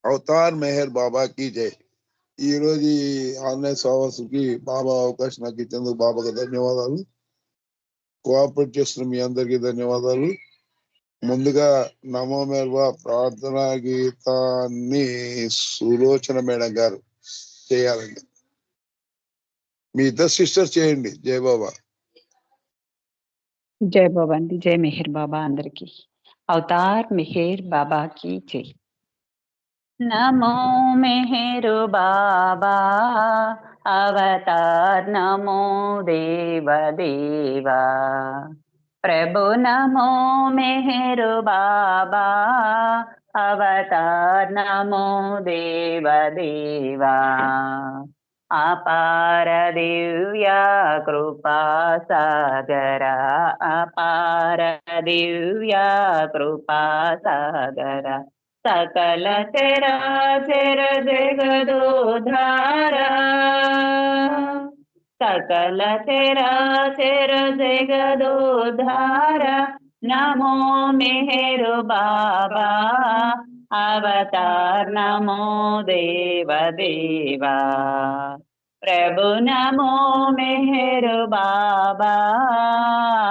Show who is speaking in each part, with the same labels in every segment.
Speaker 1: Avatar Meher బాబా key జై. ఈ రోజు ఈ ఆన్లైన్ సర్వర్స్ కి బాబా అవకాశం నాకు ఇచ్చేందుకు బాబాకి ధన్యవాదాలు. కోఆపరేట్ చేస్తున్న మీ అందరికీ ధన్యవాదాలు. ముందుగా నమో మెహర్బా ప్రార్థనా గీతాన్ని సులోచన మేడం గారు చేయాలండి. మీ ఇద్దరు సిస్టర్స్ చేయండి. జై బాబా.
Speaker 2: జై బాబా అండి. జై మెహర్ బాబా అందరికి. అవతార్ మెహర్ బాబా की जय. नमो मेहर बाबा अवतार नमो देव देवा प्रभु नमो मेहर बाबा अवतार नमो देव देवा अपार दिव्या कृपा सागरा अपार दिव्या कृपा सागरा सकल चराचर जगदोधारा सकल चराचर जगदोधारा नमो मेहर बाबा अवतार नमो देव देवा प्रभु नमो मेहर बाबा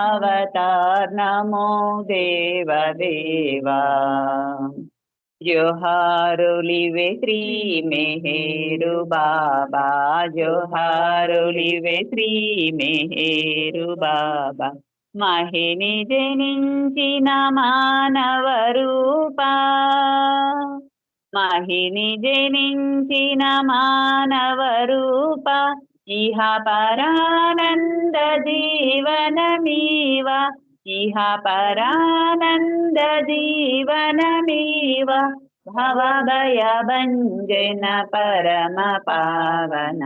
Speaker 2: अवतार नमो देव देवा जोहारुलिवे श्री मेहेरु बाबा जोहारुलिवे श्री मेहेरु बाबा महिनि जनिंचिन मानव रूपा महिनि जनिंचिन मानव रूपा इह परानंद जीवनमीव इह परानंद जीवनमीव भवभय भंजन परम पावन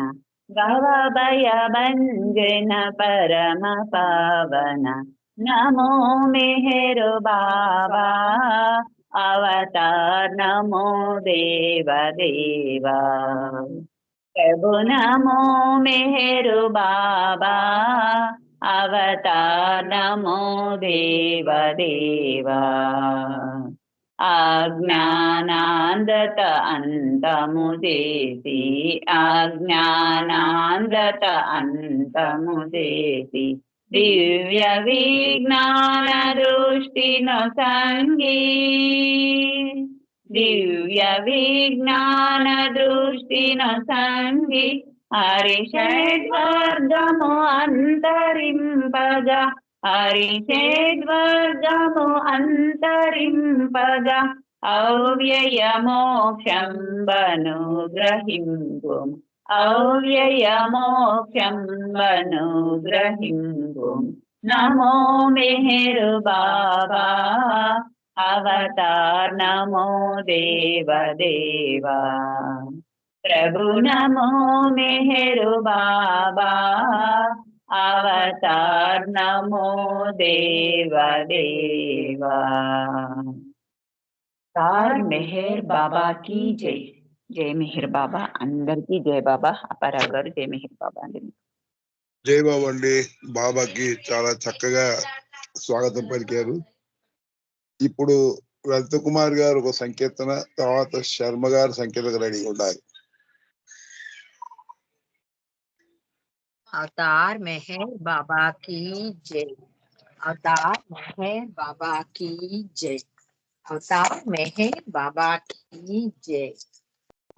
Speaker 2: भवभय भंजन परम पावन नमो मेहर बाबा अवतार नमो देव देवा प्रभु नमो मेहर बाबा अवतार नमो देव देवा अज्ञानांधत अंतमुदेति अज्ञानांधत अंतमुदेति दिव्य विज्ञान दृष्टि न संगी दिव्य विज्ञान दृष्टि न संगी हरिषड्वर्गमु अंतरिंपगा हरिषड्वर्गमु अंतरिंपगा अव्यय मोक्षं वनुग्रहिंपुम् अव्यय मोक्षं वनुग्रहिंपुम् नमो मेहर बाबा अवतार नमो देव देवा प्रभु नमो मेहर बाबा अवतार नमो देव देवा तार मेहर बाबा की जय. जय मेहर बाबा అందరికీ జై బాబా. అపరా గారు జై మెహర్ బాబా అండి.
Speaker 1: జై బాబా అండి. బాబాకి చాలా చక్కగా స్వాగతం పలికారు. ఇప్పుడు లలిత కుమార్ గారు ఒక సంకీర్తన, తర్వాత శర్మ గారు సంకీర్తన రెడీగా ఉండాలి.
Speaker 3: अवतार मेहर बाबा की जय. अवतार मेहर बाबा की जय. अवतार मेहर बाबा की जय.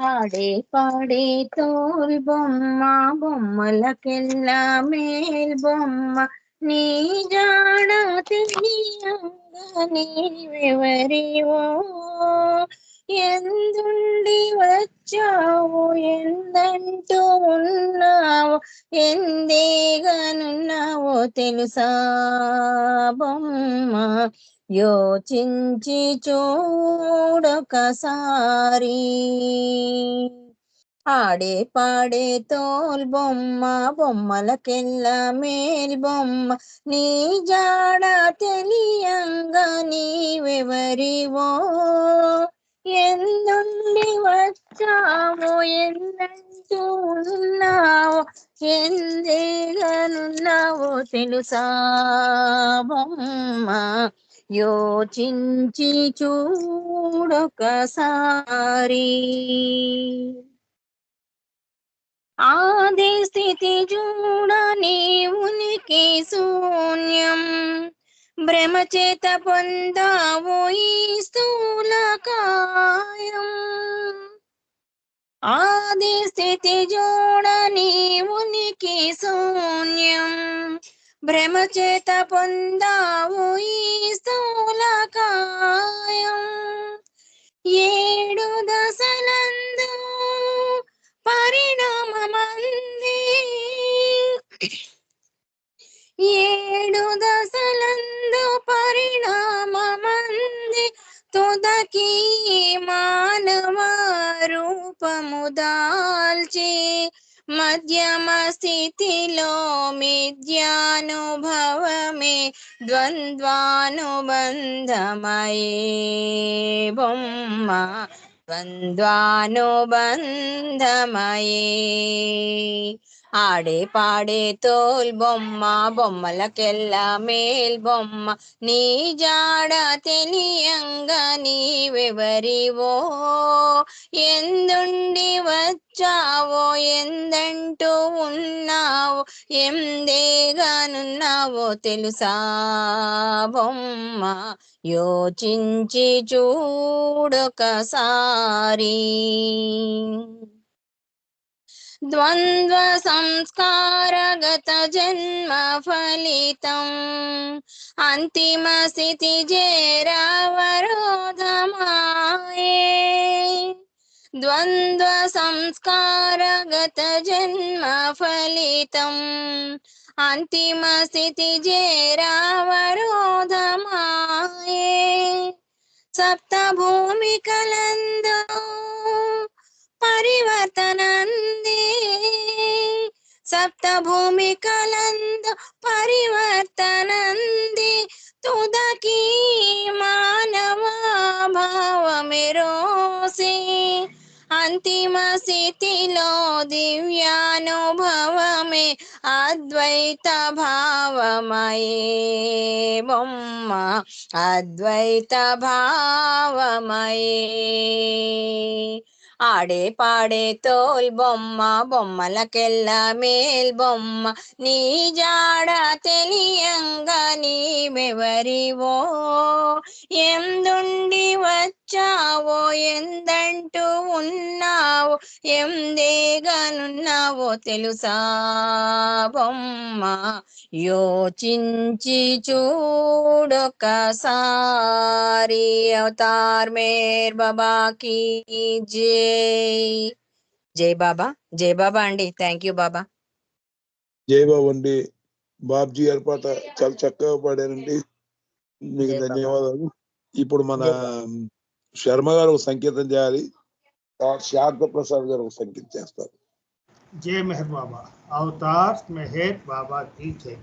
Speaker 3: పాడే పాడే తోల్ బొమ్మ బొమ్మలకెల్లా మేల్ బొమ్మ నీ జాడ తెలియంగా నీవెవరివో ఎందుండి వచ్చావు ఎందంటూ ఉన్నావు ఎందేగానున్నావో తెలుసా బొమ్మ యోచించి చూడొకసారి ఆడే పాడే తోల్ బొమ్మ బొమ్మలకెల్లా మేల్ బొమ్మ నీ జాడ తెలియంగా నీవెవరివో ఎందుండి వచ్చావో ఎందంటూ ఉన్నావో ఎందేగానున్నావో తెలుసా బొమ్మ యోచించి చూడొకసారి. ఆది స్థితి చూడ నీ ఉనికి శూన్యం, భ్రమచేత పొందావు ఈ స్థూల కాయం. ఆది స్థితి చూడ నీ ఉనికి శూన్యం, భ్రమచేత పొందావు ఈ స్థూల కాయం. ఏడు దశలందు పరిణామమంది, ఏడు దశలందు పరిణామమంది, తుదకి మానవ రూపము దాల్చి మధ్యమ స్థితిలో మిథ్యానుభవమే ద్వంద్వానుబంధమయే బొమ్మ, ద్వంద్వానుబంధమయే. ఆడే పాడే తోల్ బొమ్మ, బొమ్మలకెల్లా మేల్ బొమ్మ, నీ జాడ తెలియంగా నీవెవరివో, ఎందుండి వచ్చావో, ఎందంటూ ఉన్నావో, ఎందేగానున్నావో తెలుసా బొమ్మ, యోచించి చూడొకసారి. ద్వంద్వ సంస్కారగత జన్మ ఫలితం, అంతిమ స్థితి చేరవరోధమాయే. ద్వంద్వ సంస్కారగత జన్మ ఫలితం, అంతిమ స్థితి చేరవరోధమాయే. సప్త భూమికలందు పరివర్తనంది, సప్త భూమికలందు పరివర్తనంది, తుదకి మానవ భావమెరోసి అంతిమ స్థితిలో దివ్యానుభవమే అద్వైత భావమయే బొమ్మ, అద్వైత భావమయే. ఆడే పాడే తోల్ బొమ్మ, బొమ్మలకెల్లా మేల్ బొమ్మ, నీ జాడ తెలియంగా నీవెవరివో, ఎందుండి వచ్చావో, ఎందంటూ ఉన్నావో, ఎందేగానున్నావో తెలుసా బొమ్మ, యోచించి చూడొకసారి. అవతార్ మేర్ బాబా కీ జై. జై బాబా, జై బాబా అండి. థ్యాంక్ యూ బాబా.
Speaker 1: జై బాబు అండి. బాబ్జీ గారి పాట చాలా చక్కగా పాడారండి, మీకు
Speaker 3: జై బాబా.
Speaker 1: ధన్యవాదాలు. ఇప్పుడు మన
Speaker 3: జై బాబా.
Speaker 1: శర్మ గారు ఒక సంకేతం చేయాలి, శారద ప్రసాద్ గారు ఒక సంకేతం చేస్తారు.
Speaker 4: जय मेहर बाबा, अवतार मेहर बाबा की जय.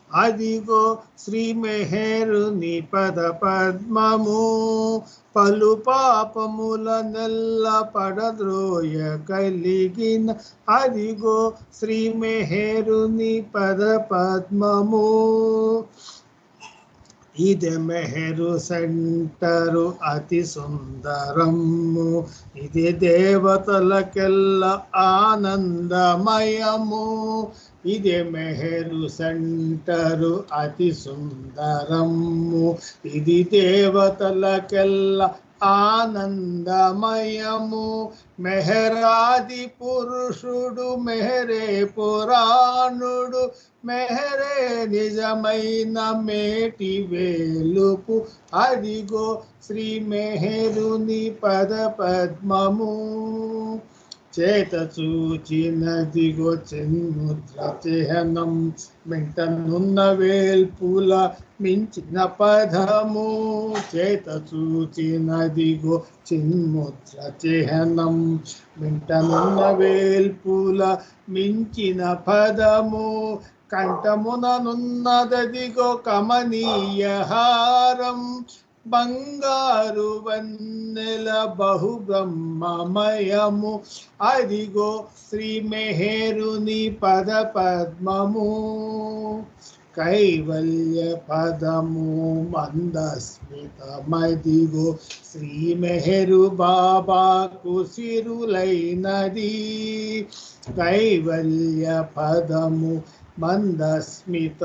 Speaker 4: అదిగో శ్రీ మెహరుని పద పద్మము, పలు పాపముల నెల్ల పడద్రోయ కలిగిన, అదిగో శ్రీ మెహరుని పద పద్మము. ఇది మెహరు సెంటరు అతి సుందరము, ఇది దేవతలకెల్ల ఆనందమయము. ఇది మెహరు సెంటరు అతి సుందరము, ఇది దేవతలకెల్ల ఆనందమయము. మెహరాది పురుషుడు, మెహరే పురాణుడు, మెహరే నిజమైన మేటి వేలుపు, అదిగో శ్రీ మెహరుని పద పద్మము. చేత చూచినదిగో చిన్ముద్ర చిహ్నం, వెంటనున్న వేల్పుల మించిన పదము. చేత చూచినదిగో చిన్ముద్ర చిహ్నం, వెంటనున్న వేల్పుల మించిన పదము. కంఠముననున్నదదిగో కమనీయ హారం, బంగారు వన్నెల బహు బ్రహ్మమయము, అదిగో శ్రీ మెహరుని పద పద్మము. కైవల్య పదము మందస్మితమదిగో శ్రీ మెహరు బాబాకు సిరులైనది. కైవల్య పదము మందస్మితమదిగో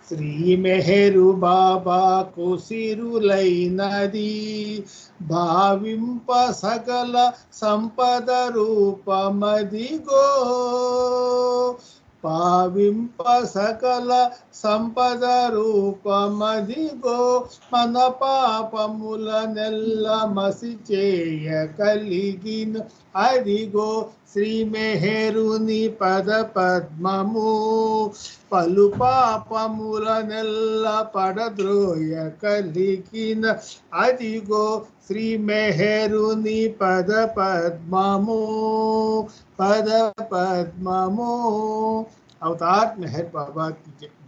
Speaker 4: శ్రీ మెహరు బాబాకు సిరులైనది. భావింప సకల సంపద రూపమదిగో, భావింప సకల సంపద రూపమదిగో, మన పాపముల నెల్ల మసి చేయ కలిగిన అదిగో శ్రీ మెహరుని పద పద్మము. పలు పాపముల నెల్ల పడద్రోయ కలిగిన అదిగో శ్రీ మెహరుని పద పద్మము, పద పద్మము. అవతార్ మెహర్ బాబా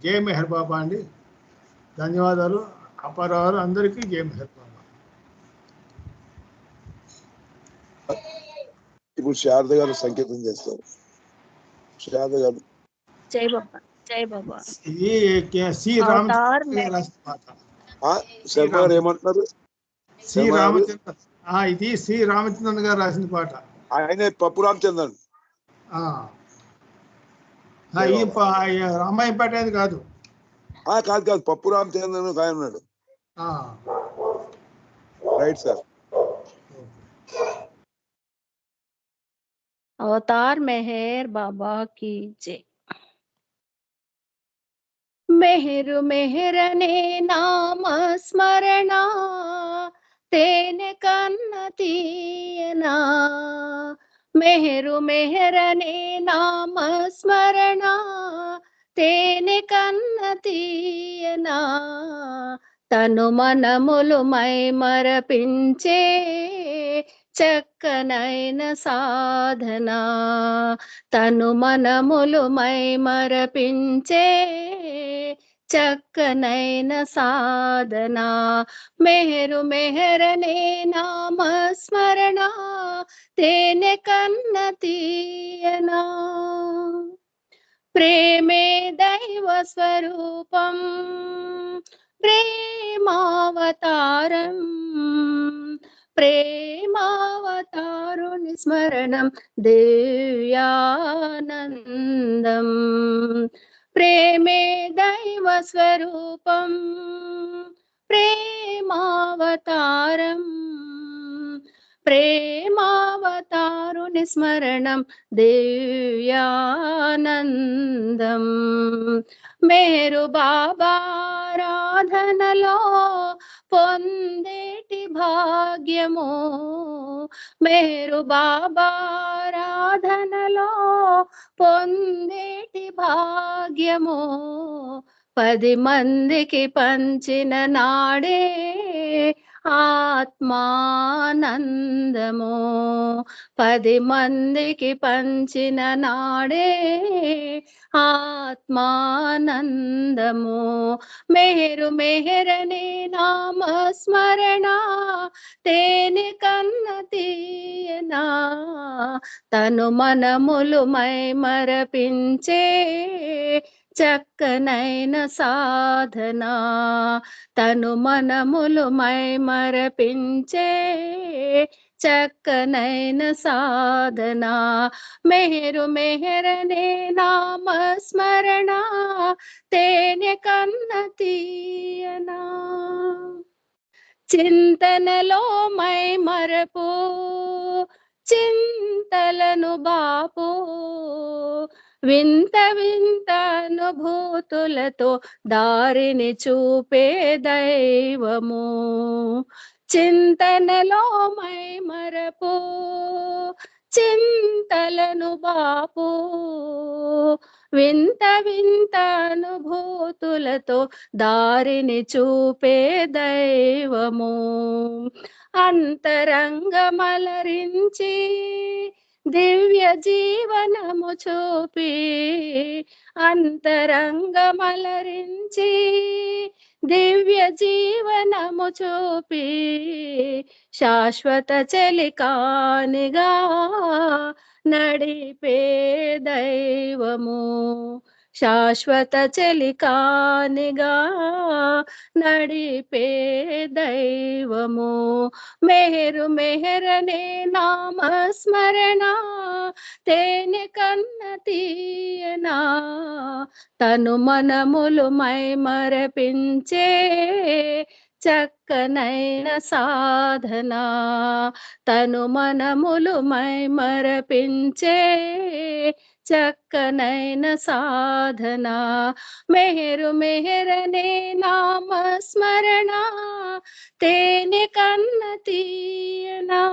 Speaker 4: జై మెహర్ బాబా అండి. ధన్యవాదాలు. అపరారు అందరికీ జై మెహర్ బాబా.
Speaker 1: ఇప్పుడు శారద గారు సంకేతం చేస్తారు. శారద గారు.
Speaker 5: జై బాబా, జై బాబా.
Speaker 4: సి రామచంద్ర రాసిన పాట.
Speaker 1: శర్మ గారు ఏమంటున్నారు?
Speaker 4: సి రామచంద్ర, ఇది సి రామచంద్రన్ గారు రాసిన పాట.
Speaker 1: ఆయనే పప్పు రామచంద్రన్.
Speaker 4: రామాయణపేట అది కాదు.
Speaker 1: కాదు కాదు, పప్పు రామచంద్రన్ ఆయన ఉన్నాడు. Right sir.
Speaker 5: अवतार मेहर बाबा की जय। मेहर मेहरने नाम स्मरणा तेने कन्न तीयना। मेहरु मेहरने नाम स्मरणा तेने कन्न तीयना। तनु मनमुलु मై మరపించే చక్కనైన సాధన. తను మనములు మై మరపించే చక్కనైన సాధన. మెహరు మెహరనే నామ స్మరణ తేనె కన్న తీయనా. ప్రేమే దైవ స్వరూపం ప్రేమావతారం. ప్రేమావతారుని స్మరణం దివ్యానందం. ప్రేమే దైవ స్వరూపం ప్రేమావతారం. ప్రేమావతారుని స్మరణం దివ్యానందం. మేరు బాబారాధనలో పొందేటి భాగ్యము. మేరు బాబారాధనలో పొందేటి భాగ్యము. 10 మందికి పంచిన నాడే ఆత్మానందము. 10 మందికి పంచిన నాడే ఆత్మానందము. మెహరు మెహరనే నామ స్మరణ తేనె కన్న తీయనా. తను మనములు మై మరపించే చక్కనైన సాధన. తను మనములు మై మరపించే చక్కనైన సాధన. మెహరు మెహరనే నామ స్మరణ తేనె కన్న తీయనా. చింతనలో మై మరపు చింతలను బాపు. వింత వింత అనుభూతులతో దారిని చూపే దైవము. చింతనలో మై మరపు చింతలను బాపు. వింత వింత అనుభూతులతో దారిని చూపే దైవము. అంతరంగమలరించి దివ్య జీవనము చూపి. అంతరంగమలరించి దివ్య జీవనము చూపి. శాశ్వత చలికానిగా నడిపే దైవము. శాశ్వత చెలికానిగా నడిపే దైవము. మెహరు మెహరనే నామస్మరణ తేనె కన్న తీయనా తను మనములు మై మరపించే చక్కనైన సాధన. తను మనములు మై మరపించే చక్కనైన సాధన. మెహరు మెహరనే నామస్మరణ తేనె కన్న తీయనా.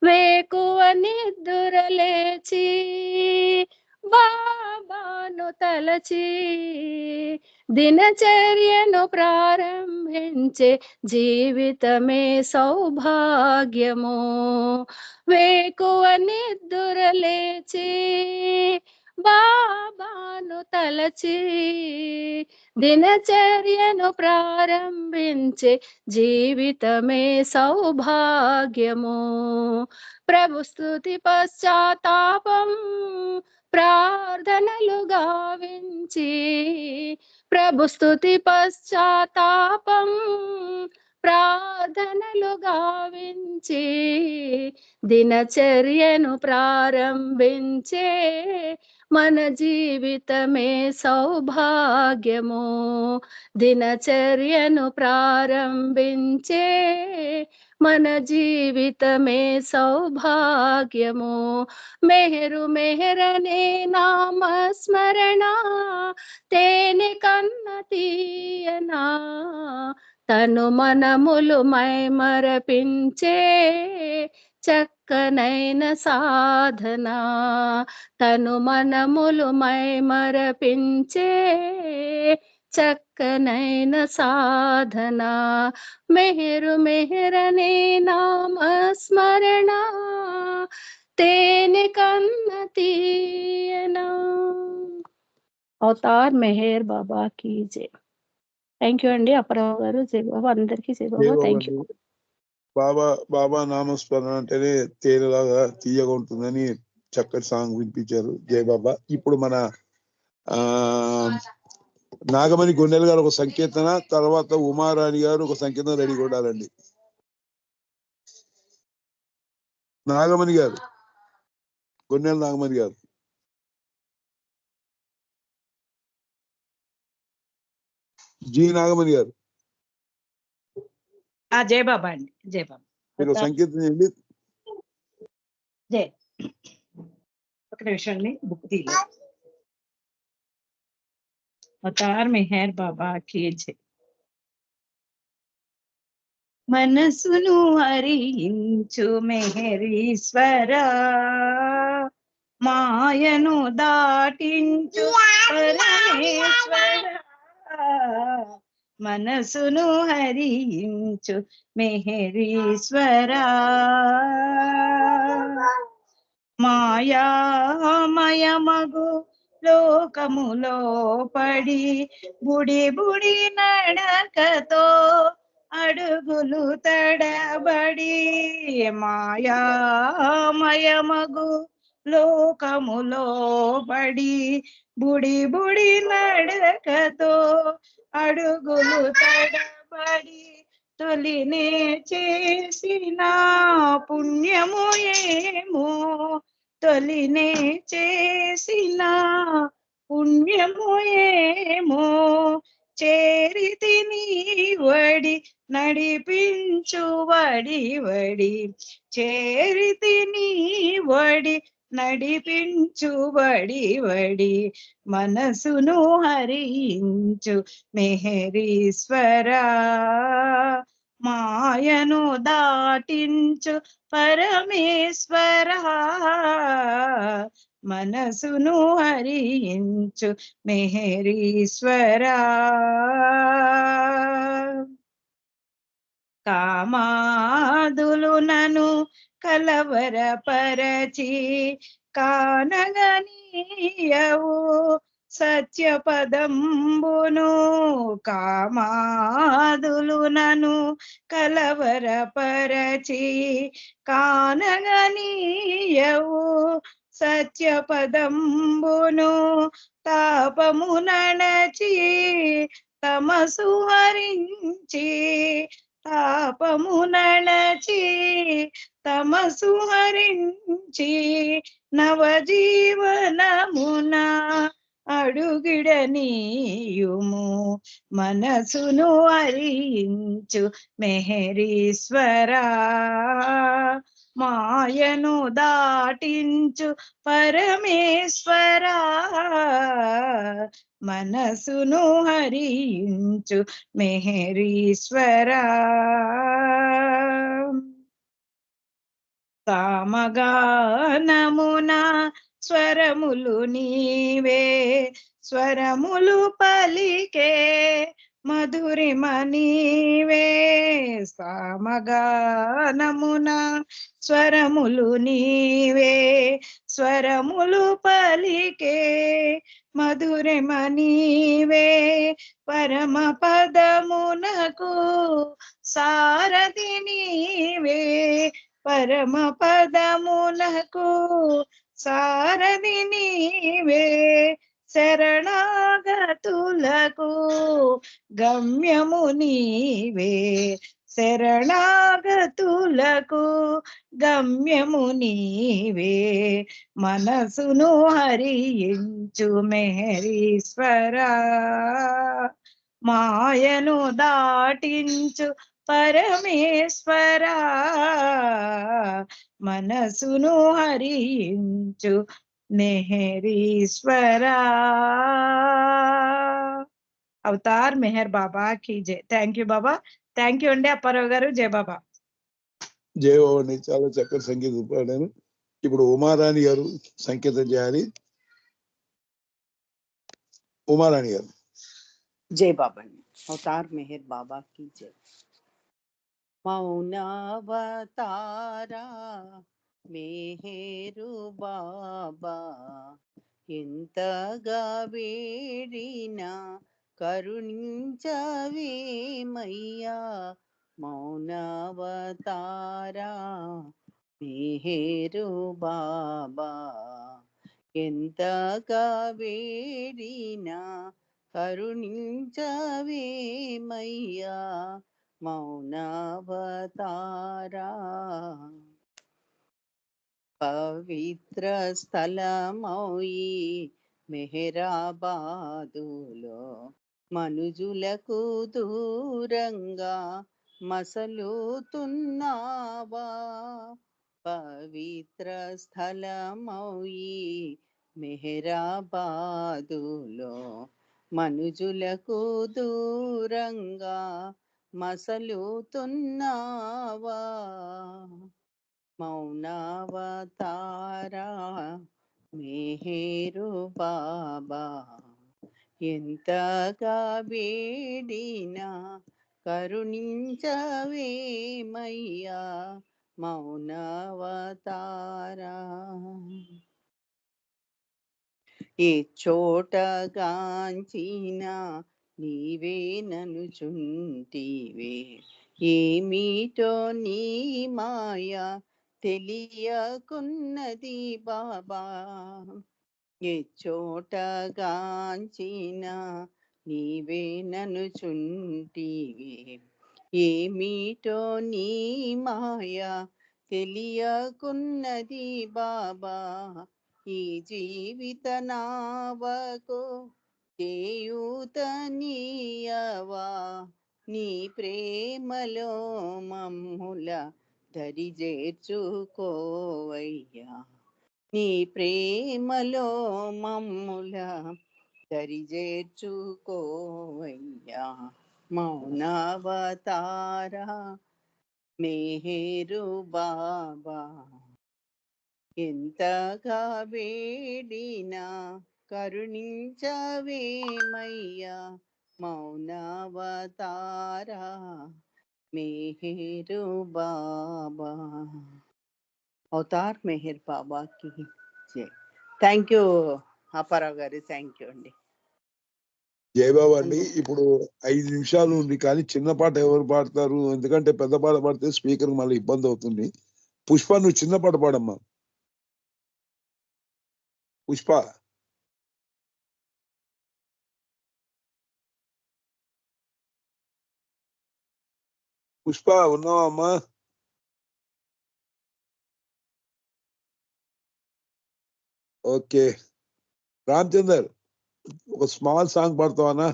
Speaker 5: వేకువ నిద్దురలేచి బాబాను తలచి దినచర్యను ప్రారంభించే జీవితమే సౌభాగ్యము. వేకువ నిద్దురలేచి బాబాను తలచి దినచర్యను ప్రారంభించే జీవితమే సౌభాగ్యము. ప్రభు స్తుతి పశ్చాత్తాపం ప్రార్థనలు గావించి ప్రభు స్తుతి పశ్చాత్తాపం ప్రార్థనలు గావించి దినచర్యను ప్రారంభించే మన జీవితమే సౌభాగ్యము. దినచర్యను ప్రారంభించే మన జీవితమే సౌభాగ్యము. మెహరు మెహరనే నామస్మరణ తేనె కన్న తీయనా తను మనములు మై మరపించే చక్కనైన సాధన. తను మనములు మై మరపించే చక్కనైన సాధన. మెహరు మెహరనే నామస్మరణ తేనె కన్న తీయనా. అవతార్ మెహర్ బాబా కీ జై. థ్యాంక్ యూ అండి అప్పారావు గారు. జై బాబా. అందరికీ జై బాబా. Thank you.
Speaker 1: బాబా నామస్మరణ అంటేనే తేనెలాగా తీయగా ఉంటుందని చక్కటి సాంగ్ వినిపించారు. జై బాబా. ఇప్పుడు మన నాగమణి గొన్నెల గారు ఒక సంకీర్తన, తర్వాత ఉమారాణి గారు ఒక సంకీర్తన రెడీ కొట్టాలండి. నాగమణి గారు, గొన్నెల నాగమణి గారు. జీ నాగమణి గారు
Speaker 2: జై బాబా అండి. జై బాబా.
Speaker 1: మీరు సంకీర్తన చేయండి.
Speaker 2: జై ఒక నిమిషం అండి, బుక్ తీయలేదు. అవతార్ మెహర్ బాబా కీ జై. మనసును హరించు మెహరీశ్వరా మాయను దాటించు పరమేశ్వరా. మనసును హరించు మెహరీశ్వరా మాయామయమగు లోకములో పడి బుడి బుడి నడకతో అడుగులు తడబడి మాయామయమగు లోకములో పడి బుడి బుడి నడకతో అడుగులు తడబడి తొలినే చేసిన పుణ్యము ఏమో తొలినే చేసిన పుణ్యము ఏమో చేరితి నీ వడి నడిపించు వడి వడి చేరితి నీ వడి నడిపించు వడి వడి మనసును హరించు మెహరీశ్వరా మాయను దాటించు పరమేశ్వరా మనసును హరించు మెహరీశ్వరా కామాదులు నను కలవరపరచి కానగనీయవు సత్యపదంబును కామాదులు నను కలవరపరచి కానగనీయవు
Speaker 6: సత్యపదంబును తాపము నడచి తమసు హరించి తాపము నడచి తమసు హరించి నవజీవనమున అడుగిడనీయుము మనసును అరించు మెహరీశ్వరా మాయను దాటించు పరమేశ్వరా మనసును హరించు మెహరీశ్వరా సామగానమున స్వరములు నీవే స్వరములు పలికే మధురిమ నీవే సామగానమున స్వరములు నీవే స్వరములు పలికే మధురిమ నీవే పరమ పదమునకు సారథి నీవే పరమ పదమునకు సారథి నీవే శరణాగతులకు గమ్యము నీవే శరణాగతులకు గమ్యము నీవే మనసును హరించు మెహరీశ్వరా మాయను దాటించు పరమేశ్వరా మనసును హరించు మెహరీశ్వరా అవతార్ మెహర్ బాబా కి జై. Thank you Baba. Thank you అండి అప్పారావు గారు. జై బాబా.
Speaker 1: జై బాబాని చాలా చక్కటి సంగీతం పాడాను. ఇప్పుడు ఉమారాణి గారు సంగీతం చేయాలి. ఉమారాణి గారు.
Speaker 7: జై బాబా. అవతార్ మెహర్ బాబా కి జై. మౌనావతారా మెహరు బాబా ఎంతగా వేడినా కరుణించవేమయ్యా మౌనావతారా మెహరు బాబా ఎంతగా వేడినా కరుణించవేమయ్యా మౌనావతారా పవిత్ర స్థలమౌయి మెహరాబాదులో మనుజులకు దూరంగా మసలుతున్నావా పవిత్ర స్థలమౌయి మెహరాబాదులో మనుజులకు దూరంగా మసలుతున్నావా మౌనావతారా మెహరు బాబా ఎంతగా వేడినా కరుణించవేమయ్యా మౌనావతారా ఏ చోటగాంచినా నీవే ననుచుంటివే ఏమిటో నీ మాయ తెలియకున్నది బాబా ఏ చోటగాంచినా నీవే ననుచుంటివే ఏమిటో నీ మాయ తెలియకున్నది బాబా ఈ జీవిత నావకు చేయూతనీయవా నీ ప్రేమలో మమ్ముల దరి చేర్చుకోవయ్యా నీ ప్రేమలో మమ్ముల దరి చేర్చుకోవయ్యా మౌనావతారా మెహరు బాబా ఎంతగా వేడినా కరుణించవేమయ్యా మౌనావతారా మెహరు బాబా అవతార్ మెహర్ బాబా కి జై. థ్యాంక్ యూ అప్పారావు గారు. థ్యాంక్ యూ అండి.
Speaker 1: జయబాబు అండి. ఇప్పుడు 5 నిమిషాలు ఉంది కానీ చిన్న పాట ఎవరు పాడతారు? ఎందుకంటే పెద్ద పాట పాడితే స్పీకర్ మళ్ళీ ఇబ్బంది అవుతుంది. పుష్ప నువ్వు చిన్న పాట పాడమ్మా. పుష్ప పుష్ప ఉన్నావా అమ్మా? ఓకే రామచందర్, ఒక స్మాల్ సాంగ్ పాడతావా?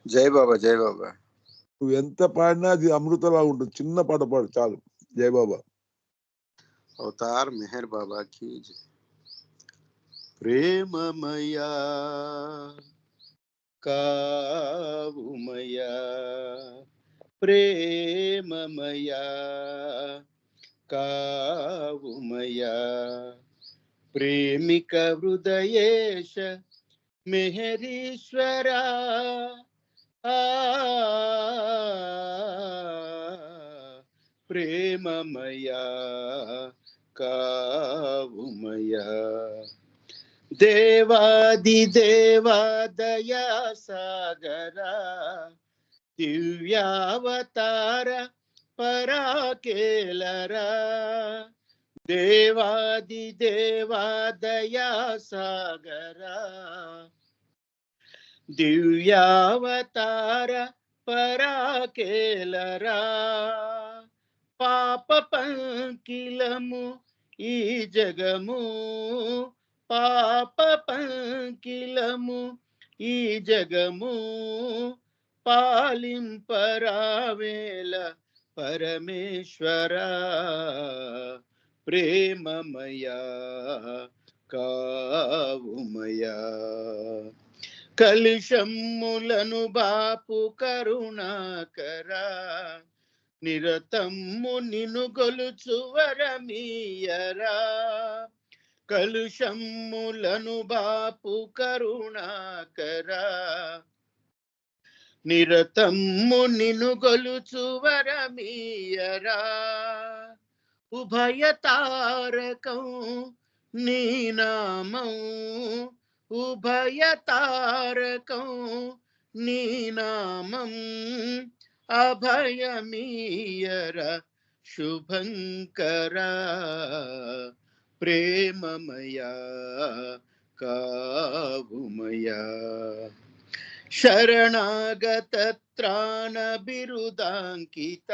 Speaker 8: జై బాబా, జై బాబా.
Speaker 1: నువ్వు ఎంత పాడినా అది అమృతలా ఉంటుంది. చిన్న పాట పాడు చాలు. జై బాబా.
Speaker 8: అవతార్ మెహర్ బాబా की जय. ప్రేమమయా కావుమయా, ప్రేమమయా కావుమయా, ప్రేమిక హృదయేశ మెహరీశ్వరా, ప్రేమమయా కావుమయా, దేవాది దేవా దయా సాగరా, దివ్యావతార పరాకేలరా, దేవాది దేవా దయా సాగరా, దివ్యావతార పరాకేలరా, పాప పంకిలము ఈ జగము, పాప పంకిలము ఈ జగము, పాలింపరావేల పరమేశ్వరా, ప్రేమమయా కావుమయా, కలుషమ్ములను బాపు కరుణాకరా, నిరతమ్ము నిను గొలుచు వరమీయరా, కలుషమ్ములను బాపు కరుణాకరా, నిరతమ్ము నిను గొలుచు వరమీయరా, ఉభయ తారకం నీ నామం, ఉభయ తారకం నీ నామం, అభయమీయర శుభంకరా, ప్రేమమయా కావుమయా, శరణాగత త్రాణ బిరుదాంకిత,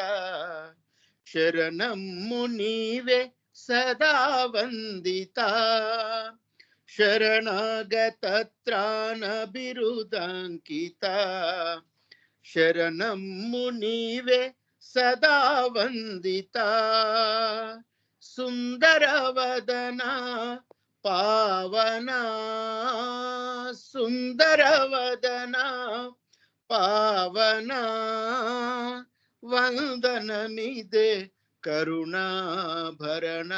Speaker 8: శరణమ్ము నీవే సదా వందిత, శరణాగత త్రాణ బిరుదాంకిత, శరణమ్ము నీవే సదా వందిత, సుందరవదన పావన, సుందరవదన పావన, వందనమిదే కరుణాభరణ,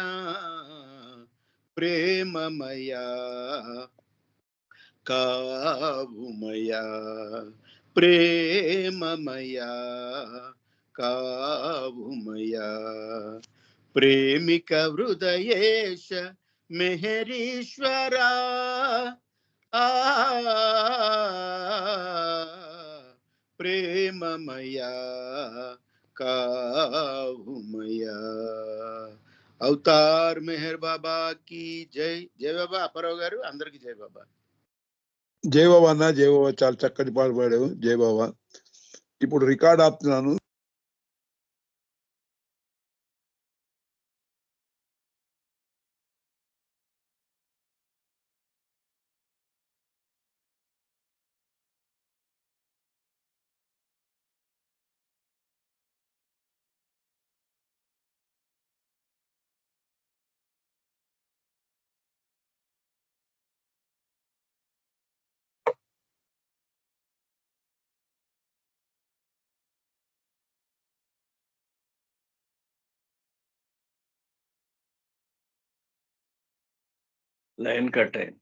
Speaker 8: ప్రేమమయా కావుమయా, ప్రేమమయా కావుమయా, ప్రేమిక హృదయేశ మెహరీశ్వరా, ప్రేమమయా కావుమయా. అవతార్ మెహర్ బాబా की జై. జై బాబా. అప్పారావు గారు, అందరికి జై బాబా.
Speaker 1: జై బాబా అన్న, జై బాబా. చాలా చక్కటి పాట పాడావు. జై బాబా. ఇప్పుడు రికార్డ్ ఆపుతున్నాను.
Speaker 9: లైన్ కట్ అయింది.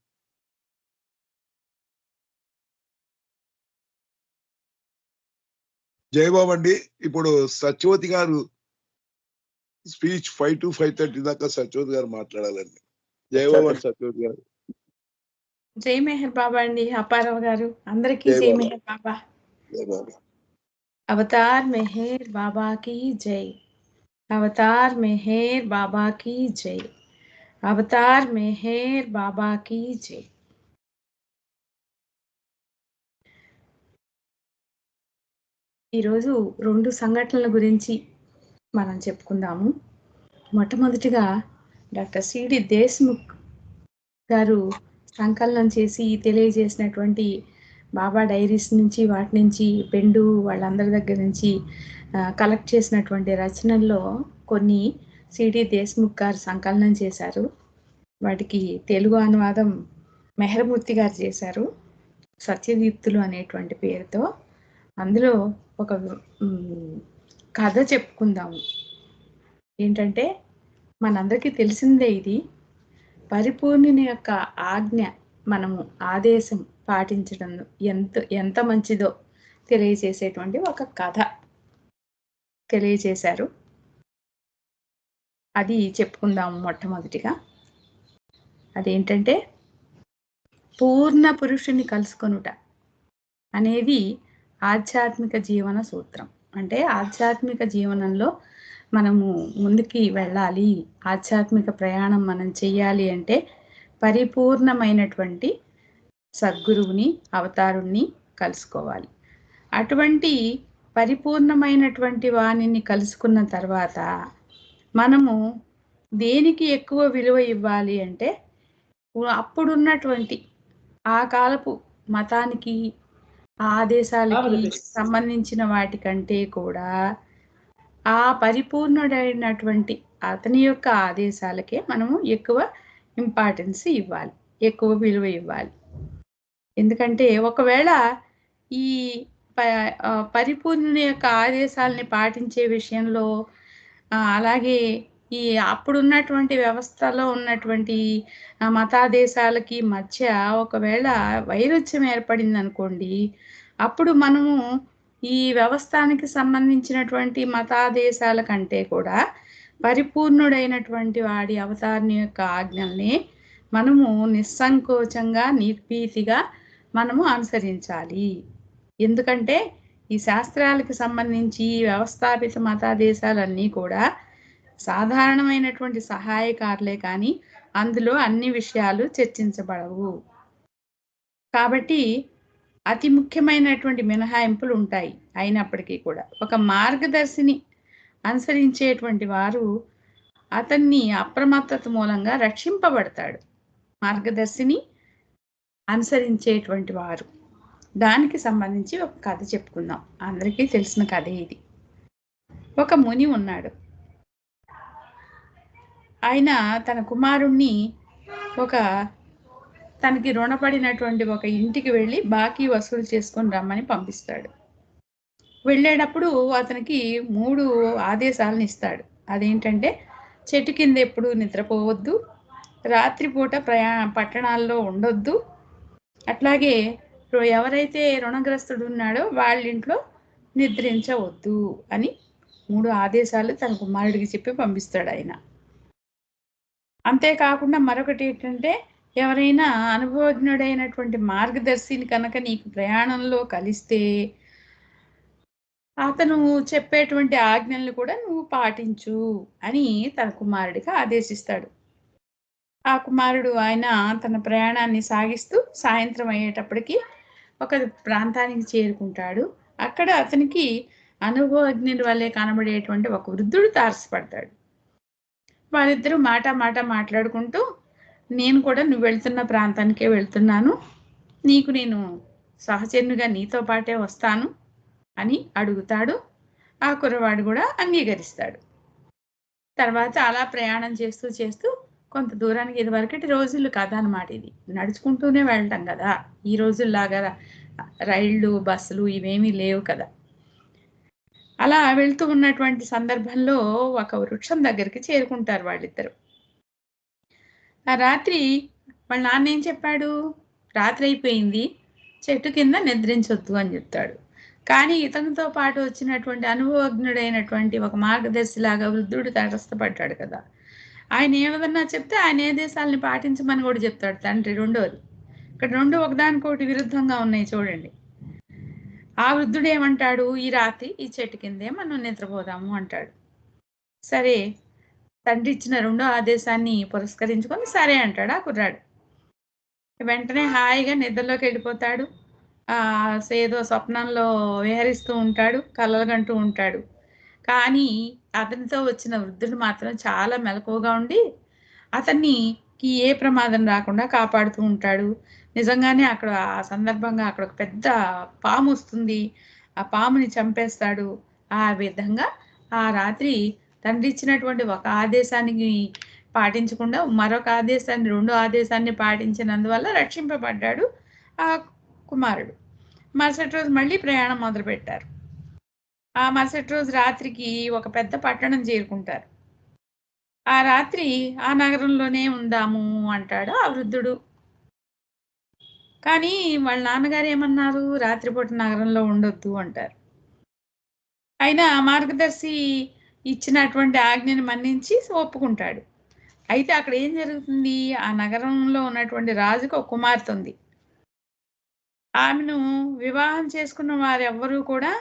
Speaker 1: జై బాబా అండి. ఇప్పుడు సత్యవతి గారు స్పీచ్ 5 to 5:30 దాకా సత్యవతి గారు మాట్లాడాలండి. జై బాబా సత్యవతి గారు.
Speaker 6: జై మెహర్ బాబా అండి. అప్పారావు గారు, అందరికీ
Speaker 1: జై
Speaker 6: జై
Speaker 1: బాబా.
Speaker 6: మెహర్ బాబా.
Speaker 1: జై బాబా.
Speaker 6: అవతార్ మెహర్ బాబా की जय, అవతార్ మెహర్ బాబా की जय, అవతార్ మెహర్ బాబా కీ జై. ఈరోజు 2 సంఘటనల గురించి మనం చెప్పుకుందాము. మొట్టమొదటిగా డాక్టర్ సిడి దేశ్ముఖ్ గారు సంకలనం చేసి తెలియజేసినటువంటి బాబా డైరీస్ నుంచి, వాటి నుంచి, పెండు వాళ్ళందరి దగ్గర నుంచి కలెక్ట్ చేసినటువంటి రచనల్లో కొన్ని సిడి దేశ్ముఖ్ గారు సంకలనం చేశారు. వాటికి తెలుగు అనువాదం మెహర్మూర్తి గారు చేశారు, సత్యదీప్తులు అనేటువంటి పేరుతో. అందులో ఒక కథ చెప్పుకుందాము. ఏంటంటే, మనందరికీ తెలిసిందే ఇది. పరిపూర్ణుని యొక్క ఆజ్ఞ, మనము ఆదేశం పాటించడం ఎంత మంచిదో తెలియజేసేటువంటి ఒక కథ తెలియజేశారు. అది చెప్పుకుందాము మొట్టమొదటిగా. అదేంటంటే, పూర్ణ పురుషుని కలుసుకొనుట అనేది ఆధ్యాత్మిక జీవన సూత్రం. అంటే ఆధ్యాత్మిక జీవనంలో మనము ముందుకి వెళ్ళాలి, ఆధ్యాత్మిక ప్రయాణం మనం చెయ్యాలి అంటే పరిపూర్ణమైనటువంటి సద్గురువుని, అవతారుణ్ణి కలుసుకోవాలి. అటువంటి పరిపూర్ణమైనటువంటి వాణిని కలుసుకున్న తర్వాత మనము దేనికి ఎక్కువ విలువ ఇవ్వాలి అంటే, అప్పుడున్నటువంటి ఆ కాలపు మతానికి, ఆదేశాలకి సంబంధించిన వాటికంటే కూడా ఆ పరిపూర్ణుడైనటువంటి అతని యొక్క ఆదేశాలకే మనము ఎక్కువ ఇంపార్టెన్స్ ఇవ్వాలి, ఎక్కువ విలువ ఇవ్వాలి. ఎందుకంటే ఒకవేళ ఈ పరిపూర్ణుని యొక్క ఆదేశాలని పాటించే విషయంలో, అలాగే ఈ అప్పుడున్నటువంటి వ్యవస్థలో ఉన్నటువంటి మతాదేశాలకి మధ్య ఒకవేళ వైరుధ్యం ఏర్పడింది అనుకోండి, అప్పుడు మనము ఈ వ్యవస్థానికి సంబంధించినటువంటి మతాదేశాల కంటే కూడా పరిపూర్ణుడైనటువంటి వాడి అవతారుని యొక్క ఆజ్ఞల్ని మనము నిస్సంకోచంగా, నిర్భీతిగా మనము అనుసరించాలి. ఎందుకంటే ఈ శాస్త్రాలకు సంబంధించి వ్యవస్థాపిత మతాదేశాలన్నీ కూడా సాధారణమైనటువంటి సహాయకారులే కానీ అందులో అన్ని విషయాలు చర్చించబడవు. కాబట్టి అతి ముఖ్యమైనటువంటి మినహాయింపులు ఉంటాయి. అయినప్పటికీ కూడా ఒక మార్గదర్శిని అనుసరించేటువంటి వారు అతన్ని అప్రమత్తత మూలంగా రక్షింపబడతాడు. మార్గదర్శిని అనుసరించేటువంటి వారు. దానికి సంబంధించి ఒక కథ చెప్పుకుందాం. అందరికీ తెలిసిన కథే ఇది. ఒక ముని ఉన్నాడు. ఆయన తన కుమారుణ్ణి తనకి రుణపడినటువంటి ఒక ఇంటికి వెళ్ళి బాకీ వసూలు చేసుకొని రమ్మని పంపిస్తాడు. వెళ్ళేటప్పుడు అతనికి 3 ఆదేశాలను ఇస్తాడు. అదేంటంటే, చెట్టు కింద ఎప్పుడు నిద్రపోవద్దు, రాత్రిపూట పట్టణాల్లో ఉండొద్దు, అట్లాగే ఎవరైతే రుణగ్రస్తుడు ఉన్నాడో వాళ్ళ ఇంట్లో నిద్రించవద్దు అని 3 ఆదేశాలు తన కుమారుడికి చెప్పి పంపిస్తాడు ఆయన. అంతేకాకుండా మరొకటి ఏంటంటే, ఎవరైనా అనుభవజ్ఞుడైనటువంటి మార్గదర్శిని కనుక నీకు ప్రయాణంలో కలిస్తే అతను చెప్పేటువంటి ఆజ్ఞల్ని కూడా నువ్వు పాటించు అని తన కుమారుడికి ఆదేశిస్తాడు. ఆ కుమారుడు ఆయన తన ప్రయాణాన్ని సాగిస్తూ సాయంత్రం అయ్యేటప్పటికి ఒక ప్రాంతానికి చేరుకుంటాడు. అక్కడ అతనికి అనుభవజ్ఞుడి వల్లే కనబడేటువంటి ఒక వృద్ధుడు తారసపడతాడు. వాళ్ళిద్దరూ మాట మాట్లాడుకుంటూ, నేను కూడా నువ్వు వెళ్తున్న ప్రాంతానికే వెళ్తున్నాను, నీకు నేను సహచరునిగా నీతో పాటే వస్తాను అని అడుగుతాడు. ఆ కుర్రవాడు కూడా అంగీకరిస్తాడు. తర్వాత అలా ప్రయాణం చేస్తూ కొంత దూరానికి, ఇదివరకటి రోజులు కథ అన్నమాట ఇది, నడుచుకుంటూనే వెళ్ళటం కదా. ఈ రోజుల్లాగా రైళ్ళు, బస్సులు ఇవేమీ లేవు కదా. అలా వెళ్తూ ఉన్నటువంటి సందర్భంలో ఒక వృక్షం దగ్గరికి చేరుకుంటారు వాళ్ళిద్దరు. ఆ రాత్రి వాళ్ళ నాన్న ఏం చెప్పాడు, రాత్రి అయిపోయింది, చెట్టు కింద నిద్రించొద్దు అని చెప్తాడు. కానీ ఇతనితో పాటు వచ్చినటువంటి అనుభవజ్ఞుడైనటువంటి ఒక మార్గదర్శిలాగా వృద్ధుడు తటస్థపడ్డాడు కదా. ఆయన ఏమన్నా చెప్తే ఆయన ఏ దేశాలని పాటించమని కూడా చెప్తాడు తండ్రి. రెండోది, ఇక్కడ 2 ఒకదానికొకటి విరుద్ధంగా ఉన్నాయి చూడండి. ఆ వృద్ధుడు ఏమంటాడు, ఈ రాత్రి ఈ చెట్టు కిందే మనం నిద్రపోదాము అంటాడు. సరే, తండ్రి ఇచ్చిన రెండో ఆదేశాన్ని పురస్కరించుకొని సరే అంటాడు ఆ కుర్రాడు. వెంటనే హాయిగా నిద్రలోకి వెళ్ళిపోతాడు. ఏదో స్వప్నంలో విహరిస్తూ ఉంటాడు, కలలుగంటూ ఉంటాడు. కానీ అతనితో వచ్చిన వృద్ధుడు మాత్రం చాలా మెలకువగా ఉండి అతనికి ఏ ప్రమాదం రాకుండా కాపాడుతూ ఉంటాడు. నిజంగానే అక్కడ ఆ సందర్భంగా అక్కడ ఒక పెద్ద పాము వస్తుంది, ఆ పాముని చంపేస్తాడు. ఆ విధంగా ఆ రాత్రి తండ్రి ఇచ్చినటువంటి ఒక ఆదేశానికి పాటించకుండా మరొక ఆదేశాన్ని, రెండో ఆదేశాన్ని పాటించినందువల్ల రక్షింపబడ్డాడు ఆ కుమారుడు. మరుసటి రోజు మళ్ళీ ప్రయాణం మొదలుపెట్టారు. ఆ మరుసటి రోజు రాత్రికి ఒక పెద్ద పట్టణం చేరుకుంటారు. ఆ రాత్రి ఆ నగరంలోనే ఉందాము అంటాడు ఆ వృద్ధుడు. కానీ వాళ్ళ నాన్నగారు ఏమన్నారు, రాత్రిపూట నగరంలో ఉండొద్దు అంటారు. అయినా మార్గదర్శి ఇచ్చినటువంటి ఆజ్ఞని మన్నించి ఒప్పుకుంటాడు. అయితే అక్కడ ఏం జరుగుతుంది, ఆ నగరంలో ఉన్నటువంటి రాజుకు ఒక కుమార్తె ఉంది. ఆమెను వివాహం చేసుకున్న వారెవ్వరూ కూడా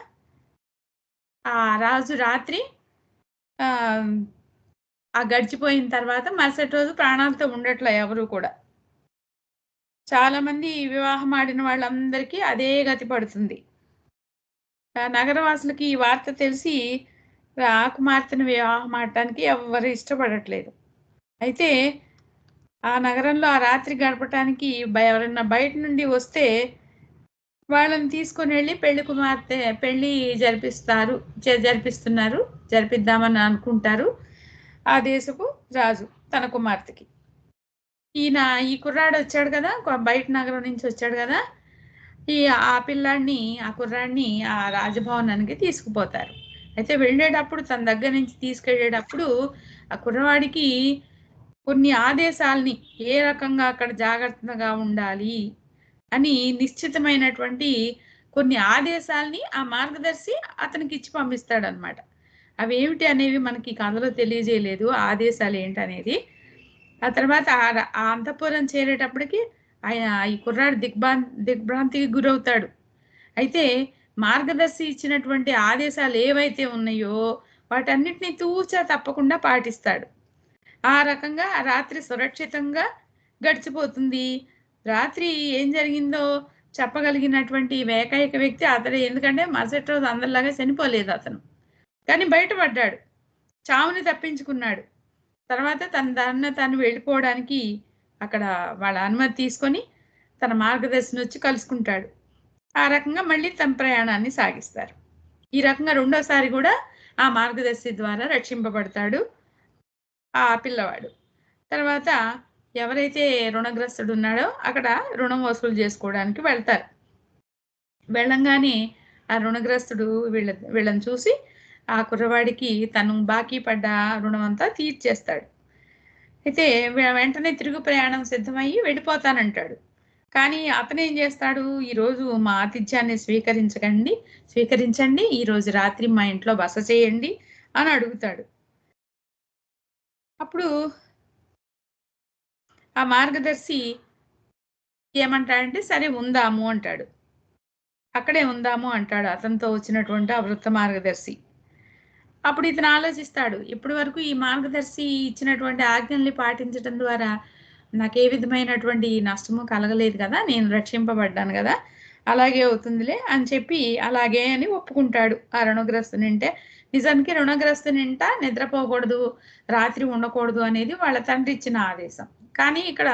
Speaker 6: ఆ రాజు రాత్రి ఆ గడిచిపోయిన తర్వాత మరుసటి రోజు ప్రాణాలతో ఉండట్లే ఎవరు కూడా. చాలా మంది వివాహం ఆడిన వాళ్ళందరికీ అదే గతి పడుతుంది. నగరవాసులకి ఈ వార్త తెలిసి ఆ కుమార్తెను వివాహం ఆడటానికి ఎవరు ఇష్టపడట్లేదు. అయితే ఆ నగరంలో ఆ రాత్రి గడపటానికి ఎవరన్నా బయట నుండి వస్తే వాళ్ళని తీసుకొని వెళ్ళి పెళ్లి జరిపిద్దామని అనుకుంటారు ఆ దేశపు రాజు తన కుమార్తెకి. ఈ కుర్రాడు వచ్చాడు కదా, బయట నగరం నుంచి వచ్చాడు కదా, ఆ కుర్రాడిని ఆ రాజభవనానికి తీసుకుపోతారు. అయితే వెళ్ళేటప్పుడు తన దగ్గర నుంచి తీసుకెళ్ళేటప్పుడు ఆ కుర్రవాడికి కొన్ని ఆదేశాలని, ఏ రకంగా అక్కడ జాగ్రత్తగా ఉండాలి అని నిశ్చితమైనటువంటి కొన్ని ఆదేశాలని ఆ మార్గదర్శి అతనికి ఇచ్చి పంపిస్తాడు అనమాట. అవి ఏమిటి అనేవి మనకి కథలో తెలియజేయలేదు, ఆదేశాలు ఏంటనేది. ఆ తర్వాత ఆ అంతఃపురం చేరేటప్పటికి ఈ కుర్రాడు దిగ్భ్రాంతికి గురవుతాడు. అయితే మార్గదర్శి ఇచ్చినటువంటి ఆదేశాలు ఏవైతే ఉన్నాయో వాటన్నిటిని తూచా తప్పకుండా పాటిస్తాడు. ఆ రకంగా ఆ రాత్రి సురక్షితంగా గడిచిపోతుంది. రాత్రి ఏం జరిగిందో చెప్పగలిగినటువంటి ఏకైక వ్యక్తి అతడే. ఎందుకంటే మరుసటి రోజు అందరిలాగా చనిపోలేదు అతను, కానీ బయటపడ్డాడు, చావుని తప్పించుకున్నాడు. తర్వాత తన దారిన తను వెళ్ళిపోవడానికి అక్కడ వాళ్ళ అనుమతి తీసుకొని తన మార్గదర్శిని వచ్చి కలుసుకుంటాడు. ఆ రకంగా మళ్ళీ తన ప్రయాణాన్ని సాగిస్తారు. ఈ రకంగా రెండోసారి కూడా ఆ మార్గదర్శి ద్వారా రక్షింపబడతాడు ఆ పిల్లవాడు. తర్వాత ఎవరైతే రుణగ్రస్తుడు ఉన్నాడో అక్కడ రుణం వసూలు చేసుకోవడానికి వెళ్తారు. వెళ్ళంగానే ఆ రుణగ్రస్తుడు వీళ్ళని చూసి ఆ కుర్రవాడికి తను బాకీ పడ్డ రుణం అంతా తీర్చేస్తాడు. అయితే వెంటనే తిరుగు ప్రయాణం సిద్ధమయ్యి వెళ్ళిపోతానంటాడు. కానీ అతను ఏం చేస్తాడు, ఈరోజు మా ఆతిథ్యాన్ని స్వీకరించండి, ఈరోజు రాత్రి మా ఇంట్లో బస చేయండి అని అడుగుతాడు. అప్పుడు ఆ మార్గదర్శి ఏమంటాడంటే సరే ఉందాము అంటాడు. అక్కడే ఉందాము అంటాడు అతనితో వచ్చినటువంటి ఆ వృత్త మార్గదర్శి. అప్పుడు ఇతను ఆలోచిస్తాడు, ఇప్పటి వరకు ఈ మార్గదర్శి ఇచ్చినటువంటి ఆజ్ఞల్ని పాటించడం ద్వారా నాకు ఏ విధమైనటువంటి నష్టము కలగలేదు కదా, నేను రక్షింపబడ్డాను కదా, అలాగే అవుతుందిలే అని చెప్పి అలాగే అని ఒప్పుకుంటాడు ఆ రుణగ్రస్తుని. అంటే నిజానికి రుణగ్రస్తుని నిద్రపోకూడదు, రాత్రి ఉండకూడదు అనేది వాళ్ళ తండ్రి ఇచ్చిన ఆదేశం. కానీ ఇక్కడ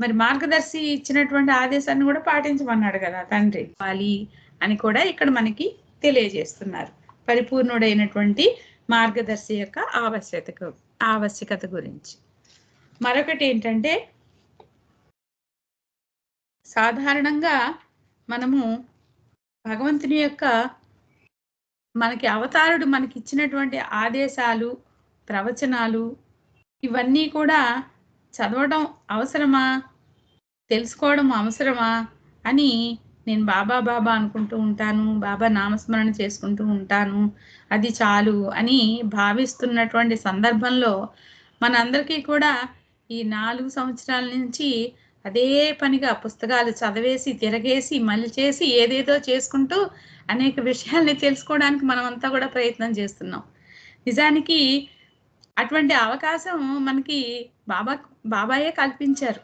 Speaker 6: మరి మార్గదర్శి ఇచ్చినటువంటి ఆదేశాన్ని కూడా పాటించమన్నాడు కదా తండ్రి అని కూడా ఇక్కడ మనకి తెలియజేస్తున్నారు. పరిపూర్ణుడైనటువంటి మార్గదర్శి యొక్క ఆవశ్యకత గురించి. మరొకటి ఏంటంటే, సాధారణంగా మనము భగవంతుని యొక్క మనకి అవతారుడు మనకి ఇచ్చినటువంటి ఆదేశాలు, ప్రవచనాలు ఇవన్నీ కూడా చదవడం అవసరమా, తెలుసుకోవడం అవసరమా అని నేను బాబా అనుకుంటూ ఉంటాను, బాబా నామస్మరణ చేసుకుంటూ ఉంటాను, అది చాలు అని భావిస్తున్నటువంటి సందర్భంలో మనందరికీ కూడా ఈ 4 సంవత్సరాల నుంచి అదే పనిగా పుస్తకాలు చదివేసి తిరగేసి మళ్ళీ చేసి ఏదేదో చేసుకుంటూ అనేక విషయాల్ని తెలుసుకోవడానికి మనమంతా కూడా ప్రయత్నం చేస్తున్నాం. నిజానికి అటువంటి అవకాశం మనకి బాబాయే కల్పించారు.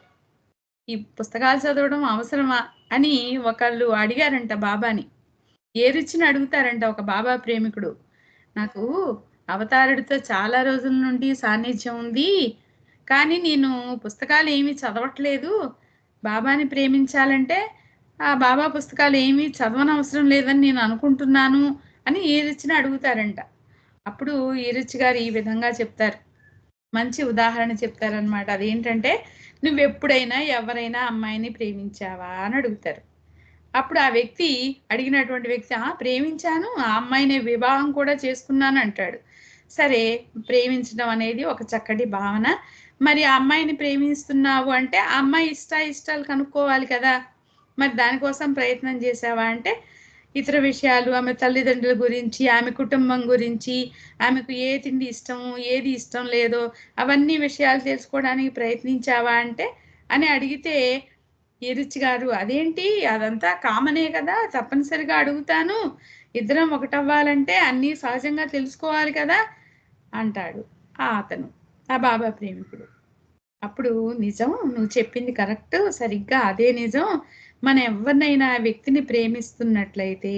Speaker 6: ఈ పుస్తకాలు చదవడం అవసరమా అని ఒకళ్ళు అడిగారంట బాబాని. ఏ రుచిని అడుగుతారంట ఒక బాబా ప్రేమికుడు. నాకు అవతారుడితో చాలా రోజుల నుండి సాన్నిధ్యం ఉంది, కానీ నేను పుస్తకాలు ఏమీ చదవట్లేదు. బాబాని ప్రేమించాలంటే ఆ బాబా పుస్తకాలు ఏమీ చదవనవసరం లేదని నేను అనుకుంటున్నాను అని ఏ రుచిని అడుగుతారంట. అప్పుడు ఈ రుచి గారు ఈ విధంగా చెప్తారు, మంచి ఉదాహరణ చెప్తారనమాట. అదేంటంటే, నువ్వెప్పుడైనా ఎవరైనా అమ్మాయిని ప్రేమించావా అని అడుగుతారు. అప్పుడు ఆ వ్యక్తి, అడిగినటువంటి వ్యక్తి, ప్రేమించాను, ఆ అమ్మాయిని వివాహం కూడా చేసుకున్నాను అంటాడు. సరే, ప్రేమించడం అనేది ఒక చక్కటి భావన. మరి ఆ అమ్మాయిని ప్రేమిస్తున్నావు అంటే ఆ అమ్మాయి ఇష్టాలు కనుక్కోవాలి కదా. మరి దానికోసం ప్రయత్నం చేసావా అంటే ఇతర విషయాలు, ఆమె తల్లిదండ్రుల గురించి, ఆమె కుటుంబం గురించి, ఆమెకు ఏ తిండి ఇష్టము, ఏది ఇష్టం లేదో అవన్నీ విషయాలు తెలుసుకోవడానికి ప్రయత్నించావా అంటే అని అడిగితే రుచి గారు, అదేంటి, అదంతా కామనే కదా, తప్పనిసరిగా అడుగుతాను, ఇద్దరం ఒకటవ్వాలంటే అన్నీ సహజంగా తెలుసుకోవాలి కదా అంటాడు అతను, ఆ బాబా ప్రేమికుడు. అప్పుడు నిజం, నువ్వు చెప్పింది కరెక్ట్, సరిగ్గా అదే నిజం. మనం ఎవరినైనా ఆ వ్యక్తిని ప్రేమిస్తున్నట్లయితే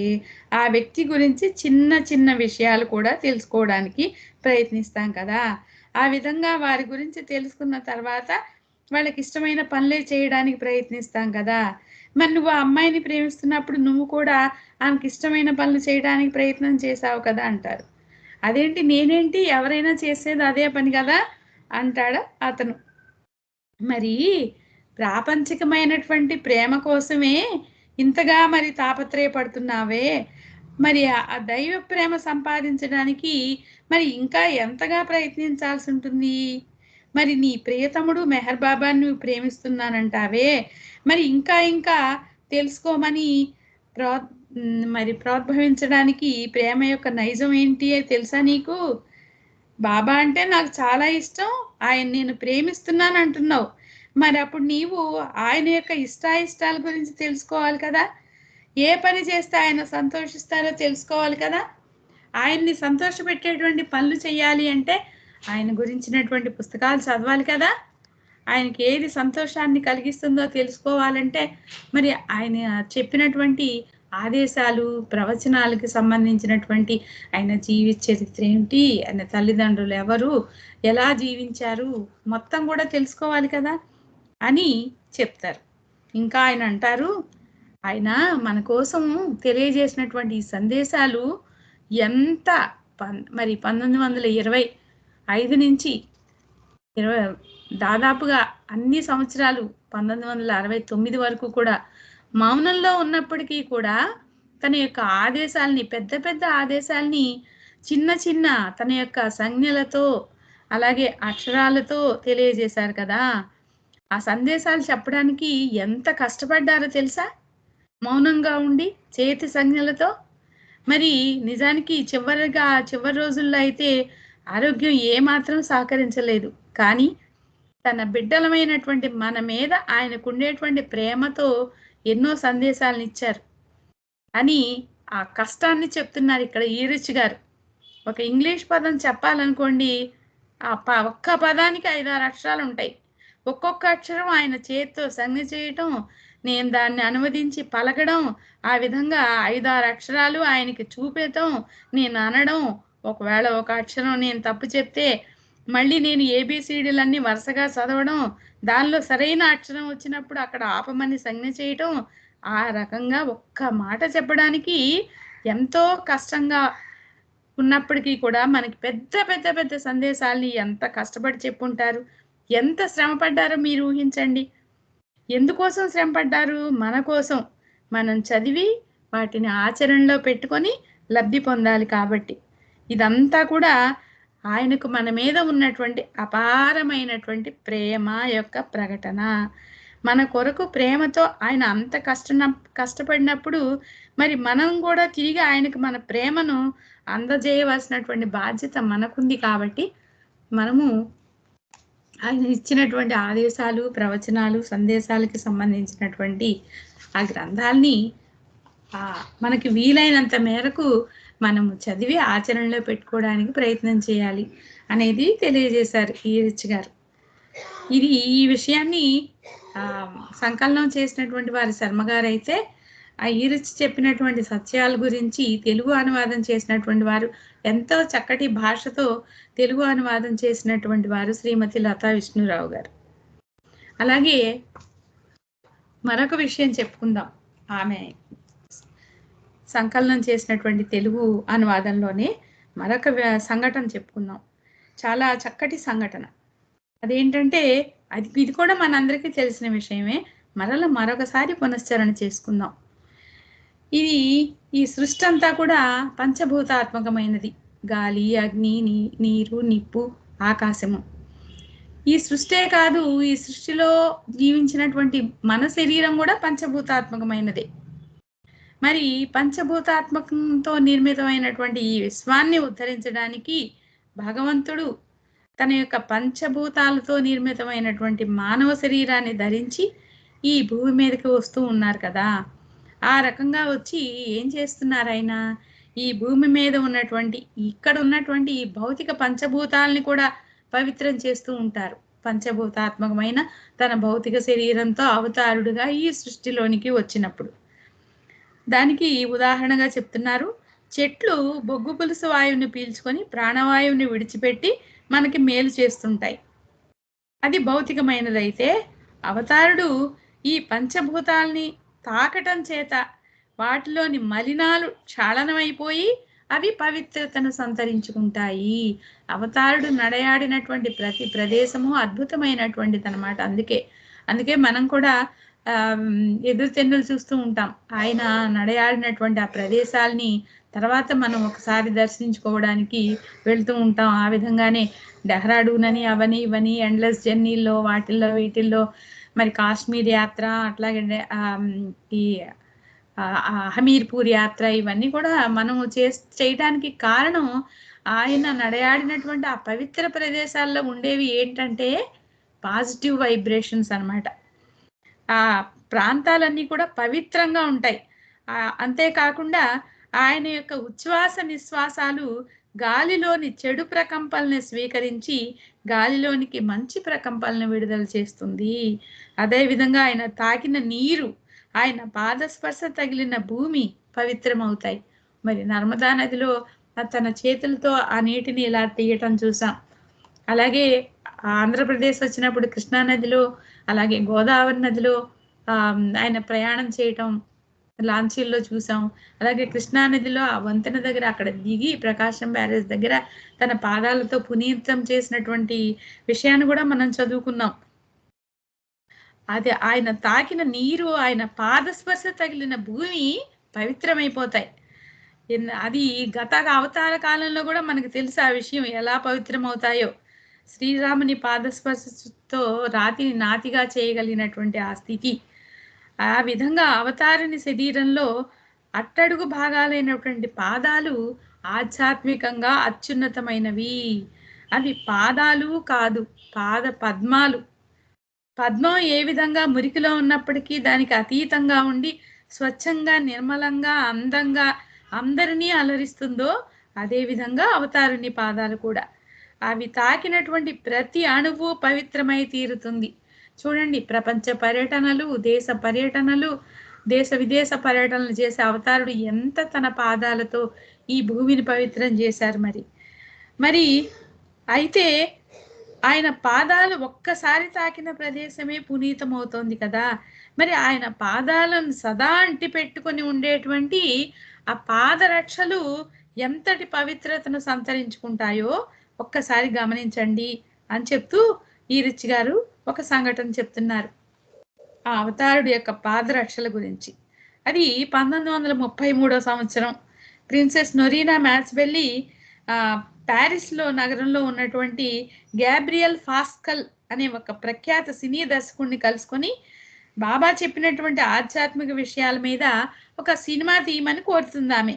Speaker 6: ఆ వ్యక్తి గురించి చిన్న చిన్న విషయాలు కూడా తెలుసుకోవడానికి ప్రయత్నిస్తాం కదా. ఆ విధంగా వారి గురించి తెలుసుకున్న తర్వాత వాళ్ళకి ఇష్టమైన పనులే చేయడానికి ప్రయత్నిస్తాం కదా. మరి నువ్వు ఆ అమ్మాయిని ప్రేమిస్తున్నప్పుడు నువ్వు కూడా ఆమెకి ఇష్టమైన పనులు చేయడానికి ప్రయత్నం చేసావు కదా అంటారు. అదేంటి, నేనేంటి, ఎవరైనా చేసేది అదే పని కదా అంటాడు అతను. మరి ప్రాపంచికమైనటువంటి ప్రేమ కోసమే ఇంతగా మరి తాపత్రయపడుతున్నావే, మరి ఆ దైవ ప్రేమ సంపాదించడానికి మరి ఇంకా ఎంతగా ప్రయత్నించాల్సి ఉంటుంది. మరి నీ ప్రియతముడు మెహర్ బాబాని నువ్వు ప్రేమిస్తున్నానంటావే, మరి ఇంకా ఇంకా తెలుసుకోమని ప్రోద్భవించడానికి ప్రేమ యొక్క నైజం ఏంటి తెలుసా నీకు? బాబా అంటే నాకు చాలా ఇష్టం, ఆయన నేను ప్రేమిస్తున్నాను అంటున్నావు. మరి అప్పుడు నీవు ఆయన యొక్క ఇష్టాయిష్టాల గురించి తెలుసుకోవాలి కదా. ఏ పని చేస్తే ఆయన సంతోషిస్తారో తెలుసుకోవాలి కదా. ఆయన్ని సంతోషపెట్టేటువంటి పనులు చేయాలి అంటే ఆయన గురించినటువంటి పుస్తకాలు చదవాలి కదా. ఆయనకి ఏది సంతోషాన్ని కలిగిస్తుందో తెలుసుకోవాలంటే మరి ఆయన చెప్పినటువంటి ఆదేశాలు, ప్రవచనాలకు సంబంధించినటువంటి ఆయన జీవిత చరిత్ర ఏంటి, ఆయన తల్లిదండ్రులు ఎవరు, ఎలా జీవించారు, మొత్తం కూడా తెలుసుకోవాలి కదా అని చెప్తారు. ఇంకా ఆయన అంటారు, ఆయన మన కోసం తెలియజేసినటువంటి ఈ సందేశాలు ఎంత మరి 1925 నుంచి దాదాపుగా అన్ని సంవత్సరాలు 1969 వరకు కూడా మౌనంలో ఉన్నప్పటికీ కూడా తన యొక్క ఆదేశాలని, పెద్ద పెద్ద ఆదేశాలని చిన్న చిన్న తన యొక్క సంజ్ఞలతో అలాగే అక్షరాలతో తెలియజేశారు కదా. ఆ సందేశాలు చెప్పడానికి ఎంత కష్టపడ్డారో తెలుసా, మౌనంగా ఉండి చేతి సంజ్ఞలతో. మరి నిజానికి చివరి రోజుల్లో అయితే ఆరోగ్యం ఏమాత్రం సహకరించలేదు, కానీ తన బిడ్డలమైనటువంటి మన మీద ఆయనకు ఉండేటువంటి ప్రేమతో ఎన్నో సందేశాలను ఇచ్చారు అని ఆ కష్టాన్ని చెప్తున్నారు ఇక్కడ ఈ రుచి గారు. ఒక ఇంగ్లీష్ పదం చెప్పాలనుకోండి, ఒక్క పదానికి 5-6 అక్షరాలు ఉంటాయి. ఒక్కొక్క అక్షరం ఆయన చేతితో సంజ్ఞ చేయటం, నేను దాన్ని అనువదించి పలకడం, ఆ విధంగా 5-6 అక్షరాలు ఆయనకి చూపేయటం, నేను అనడం, ఒకవేళ ఒక అక్షరం నేను తప్పు చెప్తే మళ్ళీ నేను ABCDలన్నీ వరుసగా చదవడం, దానిలో సరైన అక్షరం వచ్చినప్పుడు అక్కడ ఆపమని సంజ్ఞ చేయటం, ఆ రకంగా ఒక్క మాట చెప్పడానికి ఎంతో కష్టంగా ఉన్నప్పటికీ కూడా మనకి పెద్ద పెద్ద పెద్ద సందేశాలని ఎంత కష్టపడి చెప్పుంటారు, ఎంత శ్రమ పడ్డారో మీరు ఊహించండి. ఎందుకోసం శ్రమ పడ్డారు? మన కోసం, మనం చదివి వాటిని ఆచరణలో పెట్టుకొని లబ్ధి పొందాలి కాబట్టి. ఇదంతా కూడా ఆయనకు మన మీద ఉన్నటువంటి అపారమైనటువంటి ప్రేమ యొక్క ప్రకటన. మన కొరకు ప్రేమతో ఆయన అంత కష్టపడినప్పుడు మరి మనం కూడా తిరిగి ఆయనకు మన ప్రేమను అందజేయవలసినటువంటి బాధ్యత మనకుంది. కాబట్టి మనము ఆయన ఇచ్చినటువంటి ఆదేశాలు, ప్రవచనాలు, సందేశాలకి సంబంధించినటువంటి ఆ గ్రంథాలని మనకి వీలైనంత మేరకు మనము చదివి ఆచరణలో పెట్టుకోవడానికి ప్రయత్నం చేయాలి అనేది తెలియజేశారు ఈరిచ్ గారు. ఈ విషయాన్ని సంకలనం చేసినటువంటి వారి శర్మ గారు అయితే ఆ ఈరిచ్ చెప్పినటువంటి సత్యాల గురించి తెలుగు అనువాదం చేసినటువంటి వారు, ఎంతో చక్కటి భాషతో తెలుగు అనువాదం చేసినటువంటి వారు శ్రీమతి లతా విష్ణురావు గారు. అలాగే మరొక విషయం చెప్పుకుందాం. ఆమె సంకలనం చేసినటువంటి తెలుగు అనువాదంలోనే మరొక సంఘటన చెప్పుకుందాం. చాలా చక్కటి సంఘటన. అదేంటంటే ఇది కూడా మనందరికీ తెలిసిన విషయమే. మరొకసారి పునశ్చరణ చేసుకుందాం. ఈ సృష్టి అంతా కూడా పంచభూతాత్మకమైనది. గాలి, అగ్ని, నీరు, నిప్పు, ఆకాశము. ఈ సృష్టే కాదు, ఈ సృష్టిలో జీవించినటువంటి మన శరీరం కూడా పంచభూతాత్మకమైనదే. మరి పంచభూతాత్మకంతో నిర్మితమైనటువంటి ఈ విశ్వాన్ని ఉద్ధరించడానికి భగవంతుడు తన యొక్క పంచభూతాలతో నిర్మితమైనటువంటి మానవ శరీరాన్ని ధరించి ఈ భూమి మీదకి వస్తూ ఉన్నారు కదా. ఆ రకంగా వచ్చి ఏం చేస్తున్నారు ఆయన? ఈ భూమి మీద ఉన్నటువంటి ఇక్కడ ఉన్నటువంటి ఈ భౌతిక పంచభూతాలని కూడా పవిత్రం చేస్తూ ఉంటారు. పంచభూతాత్మకమైన తన భౌతిక శరీరంతో అవతారుడుగా ఈ సృష్టిలోనికి వచ్చినప్పుడు దానికి ఉదాహరణగా చెప్తున్నారు. చెట్లు బొగ్గు పులుసు వాయువుని పీల్చుకొని ప్రాణవాయువుని విడిచిపెట్టి మనకి మేలు చేస్తుంటాయి. అది భౌతికమైనదైతే అవతారుడు ఈ పంచభూతాల్ని తాకటం చేత వాటిలోని మలినాలు క్షాళనమైపోయి అవి పవిత్రతను సంతరించుకుంటాయి. అవతారుడు నడయాడినటువంటి ప్రతి ప్రదేశము అద్భుతమైనటువంటిది అన్నమాట. అందుకే మనం కూడా ఎదురు తెన్నులు చూస్తూ ఉంటాం. ఆయన నడయాడినటువంటి ఆ ప్రదేశాలని తర్వాత మనం ఒకసారి దర్శించుకోవడానికి వెళ్తూ ఉంటాం. ఆ విధంగానే డెహ్రాడూన్ అని అవని ఇవని ఎండ్లెస్ జర్నీల్లో వీటిల్లో మరి కాశ్మీర్ యాత్ర, అట్లాగే ఈ హమీర్పూర్ యాత్ర, ఇవన్నీ కూడా మనం చేయడానికి కారణం ఆయన నడయాడినటువంటి ఆ పవిత్ర ప్రదేశాల్లో ఉండేవి ఏంటంటే పాజిటివ్ వైబ్రేషన్స్ అన్నమాట. ఆ ప్రాంతాలన్నీ కూడా పవిత్రంగా ఉంటాయి. అంతేకాకుండా ఆయన యొక్క ఉచ్ఛ్వాస నిశ్వాసాలు గాలిలోని చెడు ప్రకంపనల్ని స్వీకరించి గాలిలోనికి మంచి ప్రకంపనలను విడుదల చేస్తుంది. అదేవిధంగా ఆయన తాకిన నీరు, ఆయన పాదస్పర్శ తగిలిన భూమి పవిత్రమవుతాయి. మరి నర్మదా నదిలో తన చేతులతో ఆ నీటిని ఇలా తీయటం చూసాం. అలాగే ఆంధ్రప్రదేశ్ వచ్చినప్పుడు కృష్ణానదిలో, అలాగే గోదావరి నదిలో ఆయన ప్రయాణం చేయటం లాంచీల్లో చూసాం. అలాగే కృష్ణానదిలో ఆ వంతెన దగ్గర అక్కడ దిగి ప్రకాశం బ్యారేజ్ దగ్గర తన పాదాలతో పునీతం చేసినటువంటి విషయాన్ని కూడా మనం చదువుకున్నాం. అది ఆయన తాకిన నీరు, ఆయన పాదస్పర్శ తగిలిన భూమి పవిత్రమైపోతాయి. అది గత అవతార కాలంలో కూడా మనకు తెలుసు ఆ విషయం ఎలా పవిత్రమవుతాయో. శ్రీరాముని పాదస్పర్శతో రాతిని నాతిగా చేయగలిగినటువంటి ఆ స్థితి. ఆ విధంగా అవతారుని శరీరంలో అట్టడుగు భాగాలైనటువంటి పాదాలు ఆధ్యాత్మికంగా అత్యున్నతమైనవి. అవి పాదాలు కాదు, పాద పద్మాలు. పద్మం ఏ విధంగా మురికిలో ఉన్నప్పటికీ దానికి అతీతంగా ఉండి స్వచ్ఛంగా, నిర్మలంగా, అందంగా అందరినీ అలరిస్తుందో అదే విధంగా అవతారుని పాదాలు కూడా. అవి తాకినటువంటి ప్రతి అణువు పవిత్రమై తీరుతుంది. చూడండి, ప్రపంచ పర్యటనలు, దేశ పర్యటనలు, దేశ విదేశ పర్యటనలు చేసే అవతారుడు ఎంత తన పాదాలతో ఈ భూమిని పవిత్రం చేశారు. మరి అయితే ఆయన పాదాలు ఒక్కసారి తాకిన ప్రదేశమే పునీతమవుతోంది కదా. మరి ఆయన పాదాలను సదా అంటి పెట్టుకొని ఉండేటువంటి ఆ పాదరక్షలు ఎంతటి పవిత్రతను సంతరించుకుంటాయో ఒక్కసారి గమనించండి అని చెప్తూ ఈరిచ్ గారు ఒక సంఘటన చెప్తున్నారు ఆ అవతారుడు యొక్క పాదరక్షల గురించి. అది 1933 సంవత్సరం ప్రిన్సెస్ నొరీనా మ్యాచ్బెల్లీ ప్యారిస్లో నగరంలో ఉన్నటువంటి గ్యాబ్రియల్ ఫాస్కల్ అనే ఒక ప్రఖ్యాత సినీ దర్శకుడిని కలుసుకొని బాబా చెప్పినటువంటి ఆధ్యాత్మిక విషయాల మీద ఒక సినిమా తీయమని కోరుతుంది ఆమె.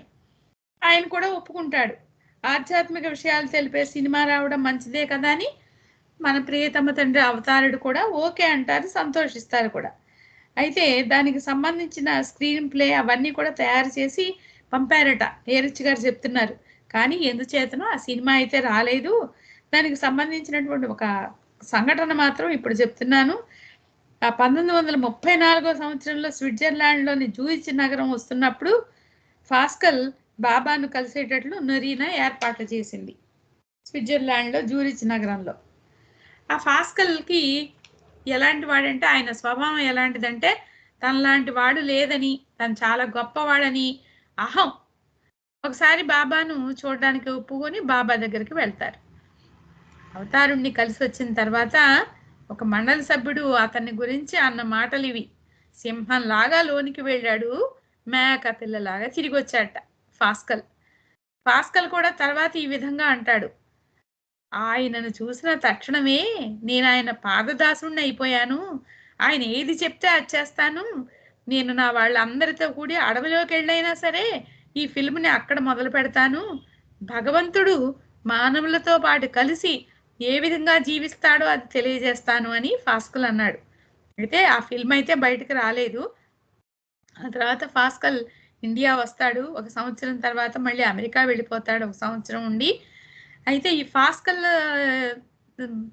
Speaker 6: ఆయన కూడా ఒప్పుకుంటాడు. ఆధ్యాత్మిక విషయాలు తెలిపే సినిమా రావడం మంచిదే కదా అని మన ప్రియతమ తండ్రి అవతారుడు కూడా ఓకే అంటారు, సంతోషిస్తారు కూడా. అయితే దానికి సంబంధించిన స్క్రీన్ ప్లే అవన్నీ కూడా తయారు చేసి పంపారట. నీరజ్ గారు చెప్తున్నారు. కానీ ఎందుచేతనో ఆ సినిమా అయితే రాలేదు. దానికి సంబంధించినటువంటి ఒక సంఘటన మాత్రం ఇప్పుడు చెప్తున్నాను. 1934 సంవత్సరంలో స్విట్జర్లాండ్లోని జూరిచ్ నగరం వస్తున్నప్పుడు ఫాస్కల్ బాబాను కలిసేటట్లు నొరీనా ఏర్పాట్లు చేసింది. స్విట్జర్లాండ్లో జూరిచ్ నగరంలో. ఆ ఫాస్కల్కి ఎలాంటి వాడంటే, ఆయన స్వభావం ఎలాంటిదంటే, తనలాంటి వాడు లేదని, తను చాలా గొప్పవాడని అహం. ఒకసారి బాబాను చూడడానికి ఒప్పుకొని బాబా దగ్గరికి వెళ్తారు. అవతారుణ్ణి కలిసి వచ్చిన తర్వాత ఒక మండలి సభ్యుడు అతన్ని గురించి అన్న మాటలు ఇవి: సింహంలాగా లోనికి వెళ్ళాడు, మేక పిల్లలాగా తిరిగి వచ్చాట ఫాస్కల్. ఫాస్కల్ కూడా తర్వాత ఈ విధంగా అంటాడు: ఆయనను చూసిన తక్షణమే నేను ఆయన పాదదాసుణ్ణి అయిపోయాను. ఆయన ఏది చెప్తే అది చేస్తాను. నేను నా వాళ్ళందరితో కూడి అడవిలోకి వెళ్ళైనా సరే ఈ ఫిల్మ్ని అక్కడ మొదలు పెడతాను. భగవంతుడు మానవులతో పాటు కలిసి ఏ విధంగా జీవిస్తాడో అది తెలియజేస్తాను అని ఫాస్కల్ అన్నాడు. అయితే ఆ ఫిల్మ్ అయితే బయటకు రాలేదు. ఆ తర్వాత ఫాస్కల్ ఇండియా వస్తాడు. 1 సంవత్సరం తర్వాత మళ్ళీ అమెరికా వెళ్ళిపోతాడు 1 సంవత్సరం ఉండి. అయితే ఈ ఫాస్కల్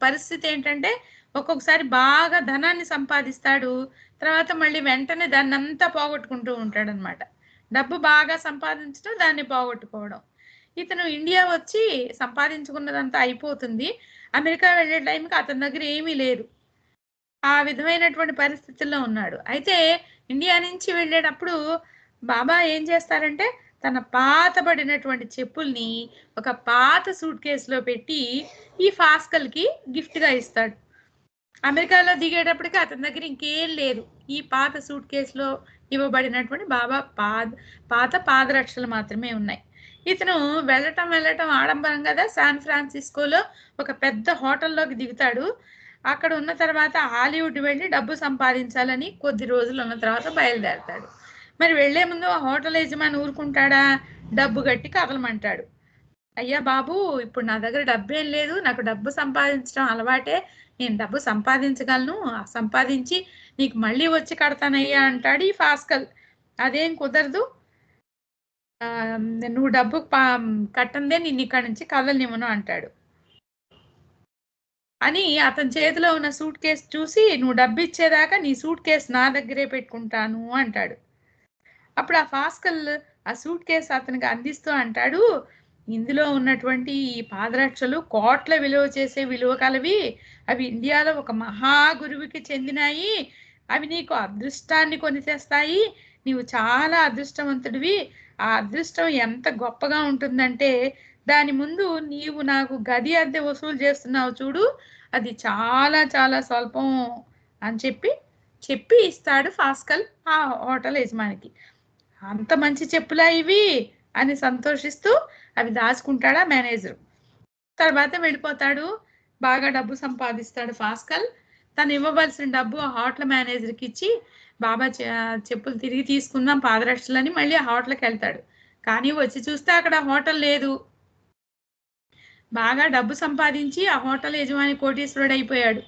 Speaker 6: పరిస్థితి ఏంటంటే, ఒక్కొక్కసారి బాగా ధనాన్ని సంపాదిస్తాడు, తర్వాత మళ్ళీ వెంటనే దాన్ని అంతా పోగొట్టుకుంటూ ఉంటాడు అనమాట. డబ్బు బాగా సంపాదించడం, దాన్ని పోగొట్టుకోవడం. ఇతను ఇండియా వచ్చి సంపాదించుకున్నదంతా అయిపోతుంది. అమెరికా వెళ్ళే టైంకి అతని దగ్గర ఏమీ లేదు. ఆ విధమైనటువంటి పరిస్థితుల్లో ఉన్నాడు. అయితే ఇండియా నుంచి వెళ్ళేటప్పుడు బాబా ఏం చేస్తారంటే, తన పాతబడినటువంటి చెప్పుల్ని ఒక పాత సూట్ కేసులో పెట్టి ఈ ఫాస్కల్కి గిఫ్ట్గా ఇస్తాడు. అమెరికాలో దిగేటప్పటికి అతని దగ్గర ఇంకేం లేదు. ఈ పాత సూట్ కేసులో ఇవ్వబడినటువంటి బాబా పాత పాదరక్షలు మాత్రమే ఉన్నాయి. ఇతను వెళ్ళటం ఆడంబరం కదా. శాన్ ఫ్రాన్సిస్కోలో ఒక పెద్ద హోటల్లోకి దిగుతాడు. అక్కడ ఉన్న తర్వాత హాలీవుడ్ వెళ్ళి డబ్బు సంపాదించాలని కొద్ది రోజులు ఉన్న తర్వాత బయలుదేరతాడు. మరి వెళ్లే ముందు ఆ హోటల్ యజమాని ఊరుకుంటాడా? డబ్బు కట్టి కదలమంటాడు. అయ్యా బాబు, ఇప్పుడు నా దగ్గర డబ్బేం లేదు, నాకు డబ్బు సంపాదించడం అలవాటే, నేను డబ్బు సంపాదించగలను, సంపాదించి నీకు మళ్ళీ వచ్చి కడతానయ్యా అంటాడు ఈ ఫాస్కల్. అదేం కుదరదు, నువ్వు డబ్బు కట్టందే నేను ఇక్కడి నుంచి కదలనివ్వను అంటాడు. అని అతని చేతిలో ఉన్న సూట్ కేసు చూసి, నువ్వు డబ్బు ఇచ్చేదాకా నీ సూట్ కేసు నా దగ్గరే పెట్టుకుంటాను అంటాడు. అప్పుడు ఆ ఫాస్కల్ ఆ సూట్ కేసు అతనికి అందిస్తూ అంటాడు, ఇందులో ఉన్నటువంటి ఈ పాదరక్షలు కోట్ల విలువ చేసే విలువ కలవి. అవి ఇండియాలో ఒక మహా గురువుకి చెందినాయి. అవి నీకు అదృష్టాన్ని కొని తెస్తాయి. నీవు చాలా అదృష్టవంతుడివి. ఆ అదృష్టం ఎంత గొప్పగా ఉంటుందంటే, దాని ముందు నీవు నాకు గది అద్దె వసూలు చేస్తున్నావు చూడు, అది చాలా చాలా స్వల్పం అని చెప్పి ఇస్తాడు ఫాస్కల్ ఆ హోటల్ యజమానికి. అంత మంచి చెప్పులా ఇవి అని సంతోషిస్తూ అవి దాచుకుంటాడు ఆ మేనేజర్. తర్వాత వెళ్ళిపోతాడు. బాగా డబ్బు సంపాదిస్తాడు ఫాస్కల్. తను ఇవ్వవలసిన డబ్బు ఆ హోటల్ మేనేజర్కి ఇచ్చి, బాబా చెప్పులు తిరిగి తీసుకుందాం పాదరక్షలని మళ్ళీ ఆ హోటల్కి వెళ్తాడు. కానీ వచ్చి చూస్తే అక్కడ హోటల్ లేదు. బాగా డబ్బు సంపాదించి ఆ హోటల్ యజమాని కోటీశ్వరుడు అయిపోయాడు.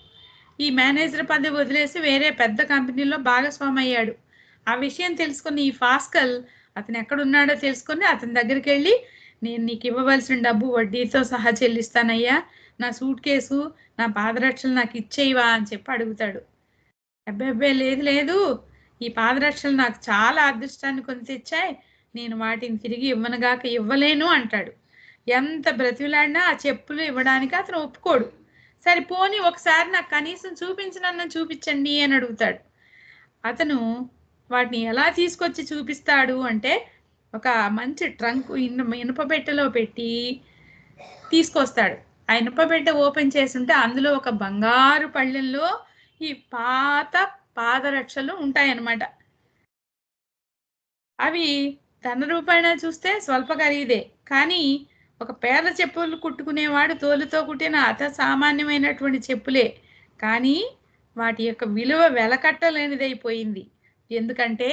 Speaker 6: ఈ మేనేజర్ పదవి వదిలేసి వేరే పెద్ద కంపెనీలో భాగస్వామి అయ్యాడు. ఆ విషయం తెలుసుకుని ఈ ఫాస్కల్ అతను ఎక్కడున్నాడో తెలుసుకొని అతని దగ్గరికి వెళ్ళి, నేను నీకు ఇవ్వవలసిన డబ్బు వడ్డీతో సహా చెల్లిస్తానయ్యా, నా సూట్ కేసు నా పాదరక్షలు నాకు ఇచ్చేయివా అని చెప్పి అడుగుతాడు. అబ్బాయి లేదు, ఈ పాదరక్షలు నాకు చాలా అదృష్టాన్ని కొని తెచ్చాయి, నేను వాటిని తిరిగి ఇవ్వనుగాక ఇవ్వలేను అంటాడు. ఎంత బ్రతిలాడినా ఆ చెప్పులు ఇవ్వడానికి అతను ఒప్పుకోడు. సరే పోనీ ఒకసారి నాకు కనీసం చూపించండి అని అడుగుతాడు. అతను వాటిని ఎలా తీసుకొచ్చి చూపిస్తాడు అంటే, ఒక మంచి ట్రంక్ ఇనుప పెట్టెలో పెట్టి తీసుకొస్తాడు. ఆ ఇనుప పెట్టె ఓపెన్ చేస్తుంటే అందులో ఒక బంగారు పళ్ళెంలో ఈ పాత పాదరక్షలు ఉంటాయన్నమాట. అవి ధన రూపాయన చూస్తే స్వల్ప ఖరీదే, కానీ ఒక పేద చెప్పులు కుట్టుకునేవాడు తోలుతో కుట్టిన అత సామాన్యమైనటువంటి చెప్పులే. కానీ వాటి యొక్క విలువ వెలకట్టలేనిదైపోయింది. ఎందుకంటే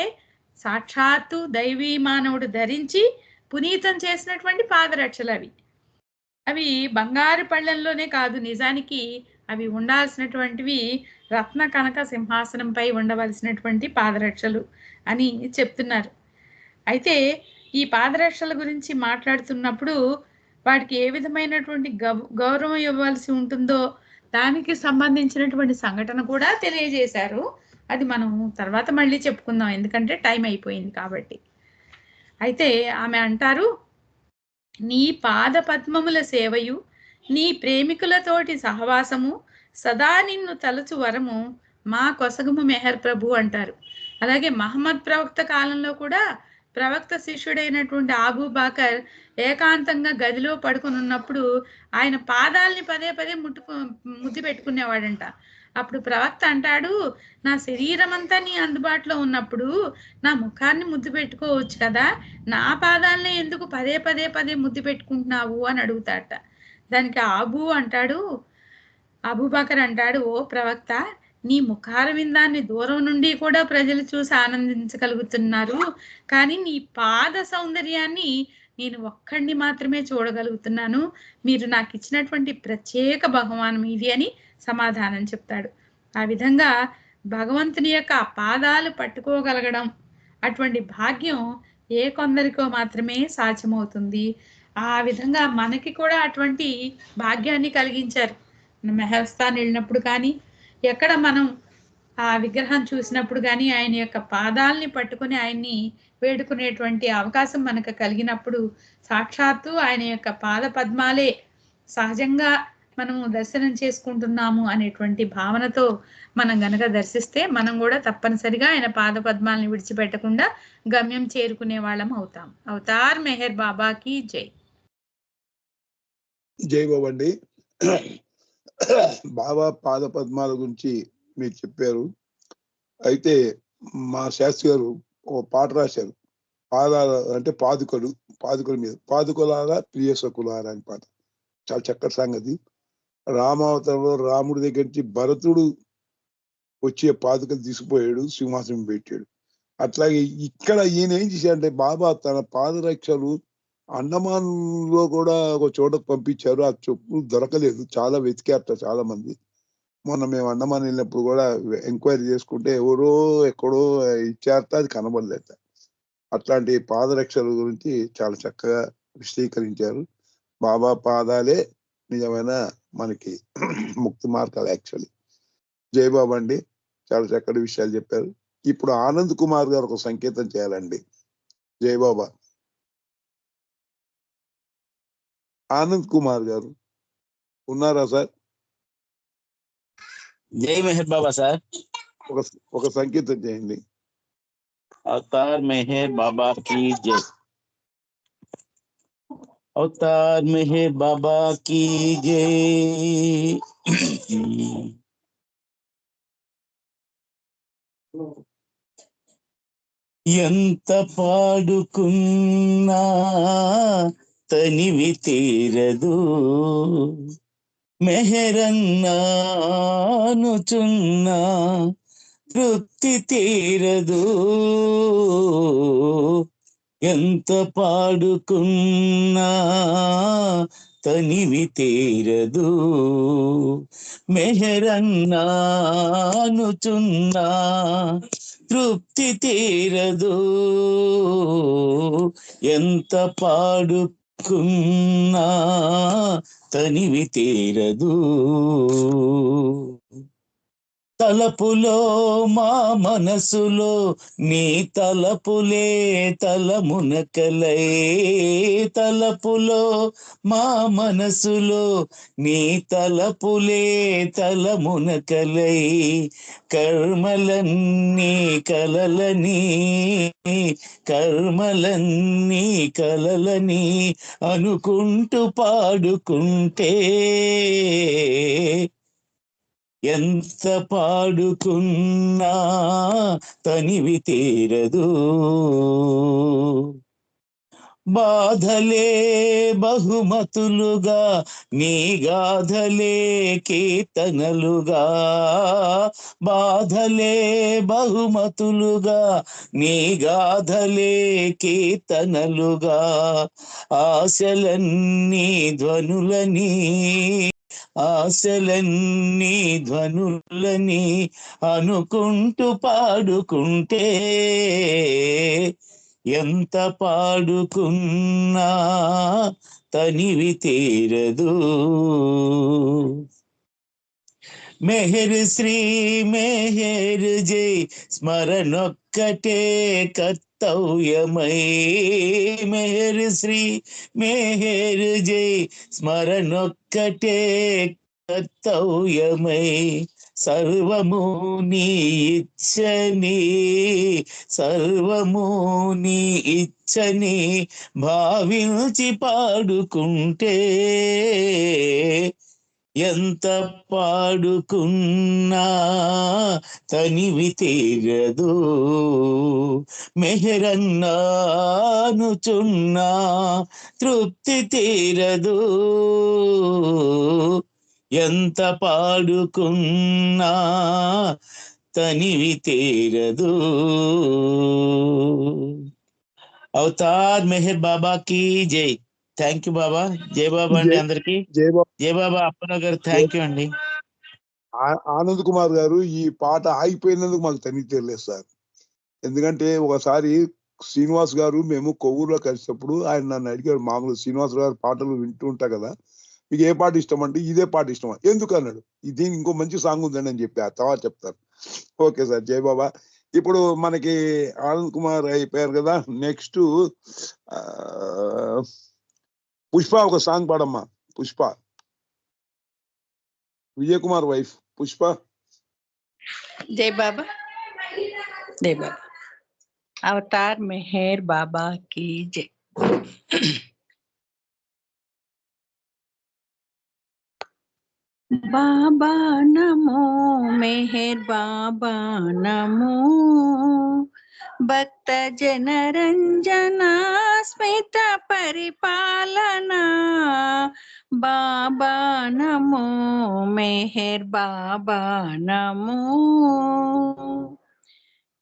Speaker 6: సాక్షాత్తు దైవీ మానవుడు ధరించి పునీతం చేసినటువంటి పాదరక్షలు అవి. అవి బంగారు పళ్ళెంలోనే కాదు, నిజానికి అవి ఉండాల్సినటువంటివి రత్న కనక సింహాసనంపై ఉండవలసినటువంటి పాదరక్షలు అని చెప్తున్నారు. అయితే ఈ పాదరక్షల గురించి మాట్లాడుతున్నప్పుడు వాటికి ఏ విధమైనటువంటి గౌరవం ఇవ్వాల్సి ఉంటుందో దానికి సంబంధించినటువంటి సంఘటన కూడా తెలియజేశారు. అది మనం తర్వాత మళ్ళీ చెప్పుకుందాం, ఎందుకంటే టైం అయిపోయింది కాబట్టి. అయితే ఆమె అంటారు, నీ పాద పద్మముల సేవయు నీ ప్రేమికులతోటి సహవాసము సదా నిన్ను తలచు వరము మా కొసగము మెహర్ ప్రభు అంటారు. అలాగే మహమ్మద్ ప్రవక్త కాలంలో కూడా ప్రవక్త శిష్యుడైనటువంటి ఆబూ బాకర్ ఏకాంతంగా గదిలో పడుకుని ఉన్నప్పుడు ఆయన పాదాలని పదే పదే ముద్దు పెట్టుకునేవాడంట. అప్పుడు ప్రవక్త అంటాడు, నా శరీరం అంతా నీ అందుబాటులో ఉన్నప్పుడు నా ముఖాన్ని ముద్దు పెట్టుకోవచ్చు కదా, నా పాదాలని ఎందుకు పదే పదే పదే ముద్దు పెట్టుకుంటున్నావు అని అడుగుతాట. దానికి అబూబకర్ అంటాడు, ఓ ప్రవక్త, నీ ముఖార విందాన్ని దూరం నుండి కూడా ప్రజలు చూసి ఆనందించగలుగుతున్నారు, కానీ నీ పాద సౌందర్యాన్ని నేను ఒక్కడిని మాత్రమే చూడగలుగుతున్నాను. మీరు నాకు ఇచ్చినటువంటి ప్రత్యేక బహుమానం ఇది అని సమాధానం చెప్తాడు. ఆ విధంగా భగవంతుని యొక్క పాదాలు పట్టుకోగలగడం, అటువంటి భాగ్యం ఏ కొందరికో మాత్రమే సాధ్యమవుతుంది. ఆ విధంగా మనకి కూడా అటువంటి భాగ్యాన్ని కలిగించారు. మెహర్స్థాన్ వెళ్ళినప్పుడు కానీ, ఎక్కడ మనం ఆ విగ్రహం చూసినప్పుడు కానీ ఆయన యొక్క పాదాలని పట్టుకుని ఆయన్ని వేడుకునేటువంటి అవకాశం మనకు కలిగినప్పుడు సాక్షాత్తు ఆయన యొక్క పాద పద్మాలే సహజంగా మనము దర్శనం చేసుకుంటున్నాము అనేటువంటి భావనతో మనం గనక దర్శిస్తే మనం కూడా తప్పనిసరిగా ఆయన పాద పద్మాలని విడిచిపెట్టకుండా గమ్యం చేరుకునే వాళ్ళం అవుతాం. అవతార్ మెహర్ బాబాకి జై.
Speaker 1: జై బాబా అండి. బాబా పాద పద్మాల గురించి మీరు చెప్పారు. అయితే మా శాస్త్రి గారు ఒక పాట రాశారు, పాదాల అంటే పాదుకల మీద, పాదుకలారా ప్రియ సకులారా అని పాట. చాలా చక్కటి సంగతి. రామావతారంలో రాముడి దగ్గర నుంచి భరతుడు వచ్చే పాదుకలు తీసుకుపోయాడు, సింహాసనం పెట్టాడు. అట్లాగే ఇక్కడ ఈయన ఏం చేశాడంటే బాబా తన పాదరక్షలు అండమాన్ లో కూడా ఒక చోటకు పంపించారు. ఆ చెప్పులు దొరకలేదు, చాలా వెతికారట చాలా మంది. మొన్న మేము అండమాన్ వెళ్ళినప్పుడు కూడా ఎంక్వైరీ చేసుకుంటే ఎవరో ఎక్కడో ఇచ్చారట, అది కనబడలేట. అట్లాంటి పాదరక్షల గురించి చాలా చక్కగా విశ్లేషించారు. బాబా పాదాలే నిజమైన మనకి ముక్తి మార్గాలు యాక్చువల్లీ. జై బాబా అండి, చాలా చక్కటి విషయాలు చెప్పారు. ఇప్పుడు ఆనంద్ కుమార్ గారు ఒక సంకేతం చేయాలండి. జై బాబా. ఆనంద్ కుమార్ గారు ఉన్నారా సార్?
Speaker 10: జై మెహర్ బాబా సార్.
Speaker 1: ఒక సంకేతం చేయండి.
Speaker 10: అవతార్ మెహర్ బాబా की जय. అవతార్ మెహర్ బాబా की जय. ఎంత పాడుకున్నా తనివి తీరదు, మెహరన్నానుచున్నా తృప్తి తీరదు. ఎంత పాడుకున్నా తనివి తీరదు, మెహరన్నానుచున్నా తృప్తి తీరదు. ఎంత పాడుకున్నా తనివి తీరదు. తలపులో మా మనసులో నీ తలపులే తలమునకలై, తలపులో మా మనసులో నీ తలపులే తలమునకలై, కర్మలన్నీ కలలని కర్మలన్నీ కలలని అనుకుంటూ పాడుకుంటే ఎంత పాడుకున్నా తనివి తీరదు. బాధలే బహుమతులుగా నీ గాథలే కీర్తనలుగా, బాధలే బహుమతులుగా నీ గాథలే కీర్తనలుగా, ఆశలన్నీ ధ్వనులని ఆశలన్నీ ధ్వనులని అనుకుంటూ పాడుకుంటే ఎంత పాడుకున్నా తనివి తీరదు. మెహర్ శ్రీ మెహర్ జై స్మరణొక్కటే కర్తవ్యమై. మెహర్ శ్రీ మెహర్ జై స్మరణొక్కటే కర్తవ్యమై. సర్వము నీ ఇచ్చని సర్వము నీ ఇచ్చని భావించి పాడుకుంటే ఎంత పాడుకున్నా తనివి తీరదు. మెహరన్నానుచున్నా తృప్తి తీరదు. ఎంత పాడుకున్నా తనివి తీరదు. అవతార్ మెహర్ బాబా కి జై. థ్యాంక్ యూ బాబా. జై బాబా అండి అందరికి.
Speaker 1: జై బాబా.
Speaker 10: జై బాబా. అప్పన్న గారు థ్యాంక్ యూ అండి.
Speaker 1: ఆనంద్ కుమార్ గారు, ఈ పాట ఆగిపోయినందుకు మాకు తనిఖీ తెలియదు సార్. ఎందుకంటే ఒకసారి శ్రీనివాస్ గారు మేము కొవ్వూరులో కలిసినప్పుడు ఆయన నన్ను అడిగారు, మామూలు శ్రీనివాస్ గారు పాటలు వింటూ ఉంటా కదా, మీకు ఏ పాట ఇష్టం అంటే ఇదే పాట ఇష్టం. ఎందుకు అన్నాడు. దీనికి ఇంకో మంచి సాంగ్ ఉందని అని చెప్పి ఆ తర్వాత చెప్తారు. ఓకే సార్, జై బాబా. ఇప్పుడు మనకి ఆనంద్ కుమార్ అయిపోయారు కదా, నెక్స్ట్ పుష్ప ఒక సాంగ్ పాడమ్మా. పుష్ప, విజయ్ కుమార్ వైఫ్ పుష్ప.
Speaker 6: జై బాబా.
Speaker 2: జై బాబా. అవతార్ మెహర్ బాబా की जय. बाबा नमो मेहर बाबा नमो, भक्त जनरंजना स्मित परिपालना. बाबा नमो मेहर बाबा नमो,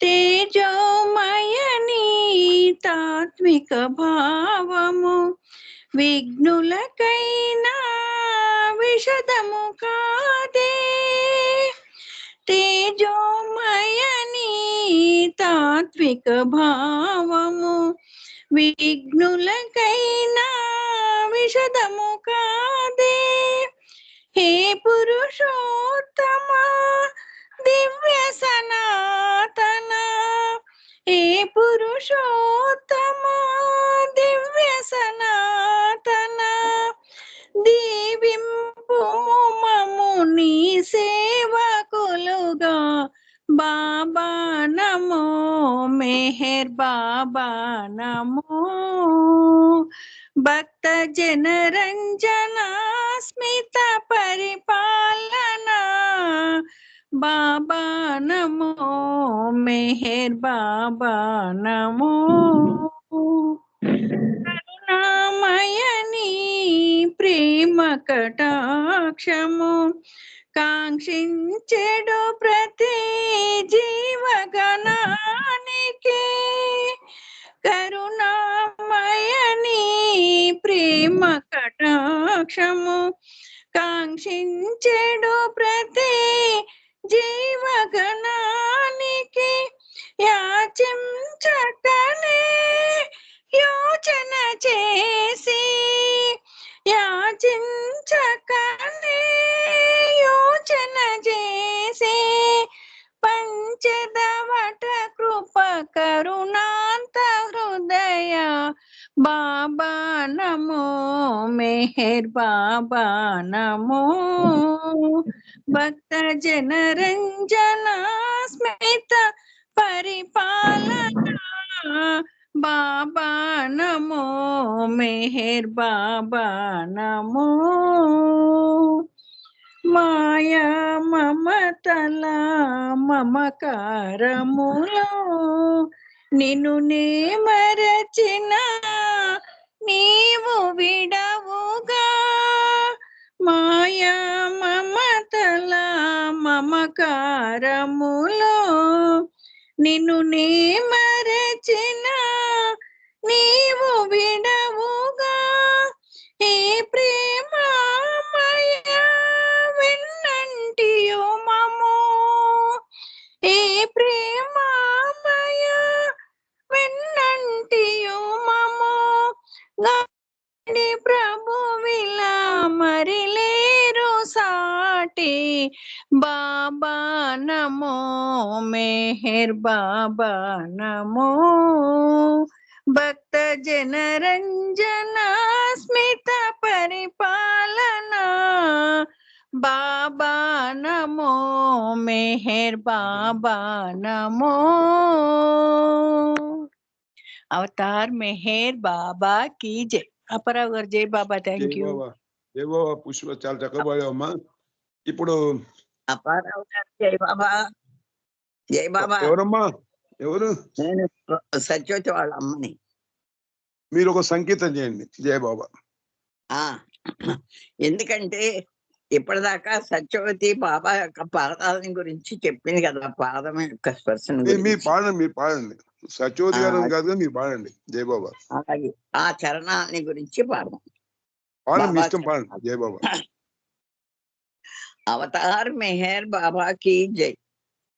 Speaker 2: తేజోమయని తాత్విక భావము విఘ్నులకైనా విషదము కాదే. తేజోమయని తాత్విక భావము విఘ్నులకైనా విషదము కాదే. హే పురుషోత్తమ దివ్య సనాతన, హే పురుషోత్తమ దివ్య సనాతన, దీవింపు మము నీ సేవకులుగా. బాబా నమో మెహర్ బాబా నమో, భక్త జనరంజన స్మిత పరిపాలనా. బాబా నమో మెహర్ బాబా నమో, కరుణామయని ప్రేమ కటాక్షము కాంక్షించెడు ప్రతి జీవగణానికి. కరుణామయని ప్రేమ కటాక్షము కాంక్షించెడు ప్రతి జీవగణానికి. యాచించటనే యోచన చేసి, యాచించకనే యోచన చేసి, పంచదవట కృప కరుణాంత హృదయ. బాబా నమో మెహర్ బాబా నమో, భక్త జనరంజన స్మిత పరిపాలన. బాబా నమో మెహర్ బాబా నమో, మాయా మమతల మమకారములో నిన్ను నే మరచిన నీవు విడవుగా. మాయా మమతల మమకారములో నిన్ను నే మరచిన నీవు విడవుగా. ఏ ప్రేమమయ వెన్నంటియు మము, ఏ ప్రేమమయ వెన్నంటి
Speaker 11: బాబా నమో మెహర్ బాబా నమో భక్త జనరంజన స్మిత పరిపాలన బాబా నమో మెహర్ బాబా నమో అవతార్ మెహర్ బాబా కీ జై. అపరావు గారు జై బాబా. Thank you.
Speaker 1: జై బాబా. పుష్ప చాలా చక్కగా పాడావమ్మా. ఇప్పుడు
Speaker 11: అపరావు గారు జై బాబా. జై బాబా.
Speaker 1: ఎవరమ్మా? ఎవరు?
Speaker 11: నేను సత్యవతి వాళ్ళ అమ్మని.
Speaker 1: మీరు ఒక సంకేతం చేయండి. జై బాబా.
Speaker 11: ఎందుకంటే ఇప్పటిదాకా సత్యవతి బాబా యొక్క పాదాలని గురించి చెప్పింది కదా, పాదం యొక్క స్పర్శన
Speaker 1: మీరు పాడండి. సత్యవతి గారు కాదు, మీరు పాడండి. జై బాబా.
Speaker 11: అలాగే ఆ చరణాలని గురించి పాడదాం.
Speaker 1: పాడండి, ఇష్టం పాడండి. జై బాబా.
Speaker 11: అవతార్ మెహర్ బాబా కీ జై.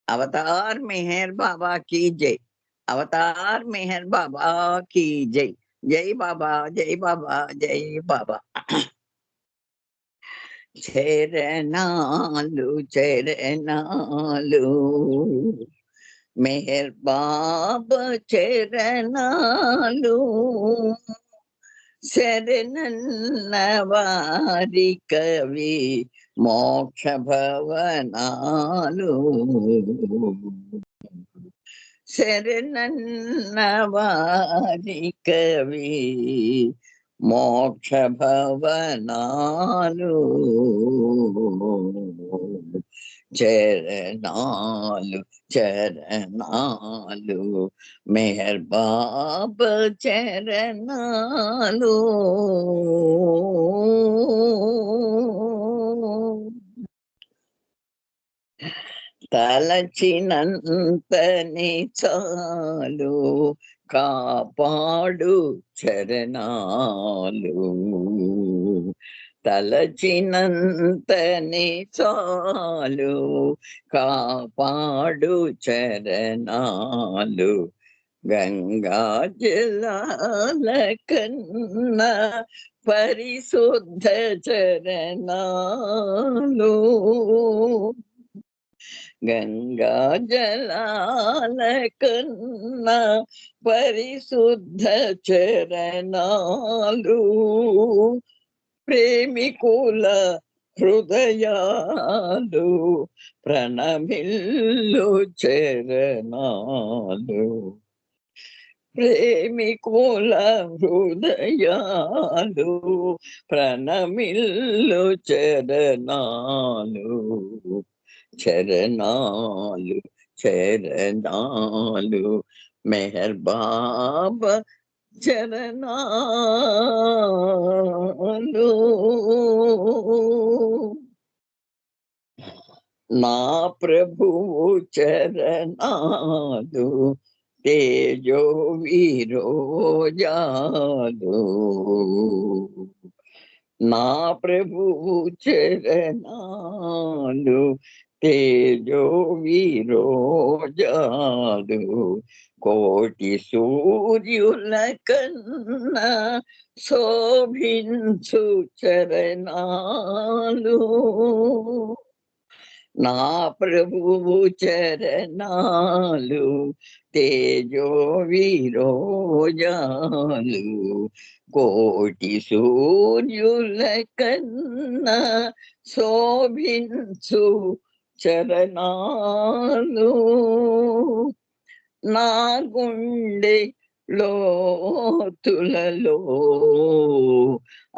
Speaker 11: అవతార్ మెహర్ బాబా కీ జై. అవతార్ మెహర్ బాబా కీ జై. జై బాబా, జై బాబా, జై బాబా. చరణాలు చరణాలు మెహర్ బాబా చరణాలు శరణన్న వారి కవి మోక్ష భవనాలు శరణన్న వారి కవి మోక్ష భవనాలు చరణాలు చరణాలు మెహర్ బాబా చరణాలు తలచినంతని చాలు కాపాడు చరణాలు తలచినంతని చాలు కాపాడు చరణాలు గంగా జలాల కన్నా పరిశుద్ధ చరణాలు గంగా జలాల కన్నా పరిశుద్ధ చరణాలు ప్రేమికుల హృదయాలు ప్రణమిల్లు చరణాలు ప్రేమికుల హృదయాలు ప్రణమిల్లు చరణాలు చరణాలు చరణాలు మెహర్ బాబా చరణాలు నా ప్రభువు చరణాలు తేజో విరోజాలు నా ప్రభువు చరణాలు తేజో విరోజాలు కోటి సూర్యుల కన్నా శోభించు చరణాలు నా ప్రభువు చరణాలు తేజో విరోజాలు కోటి సూర్యుల కన్నా శోభించు చరణాలు నా గుండె లోతులలో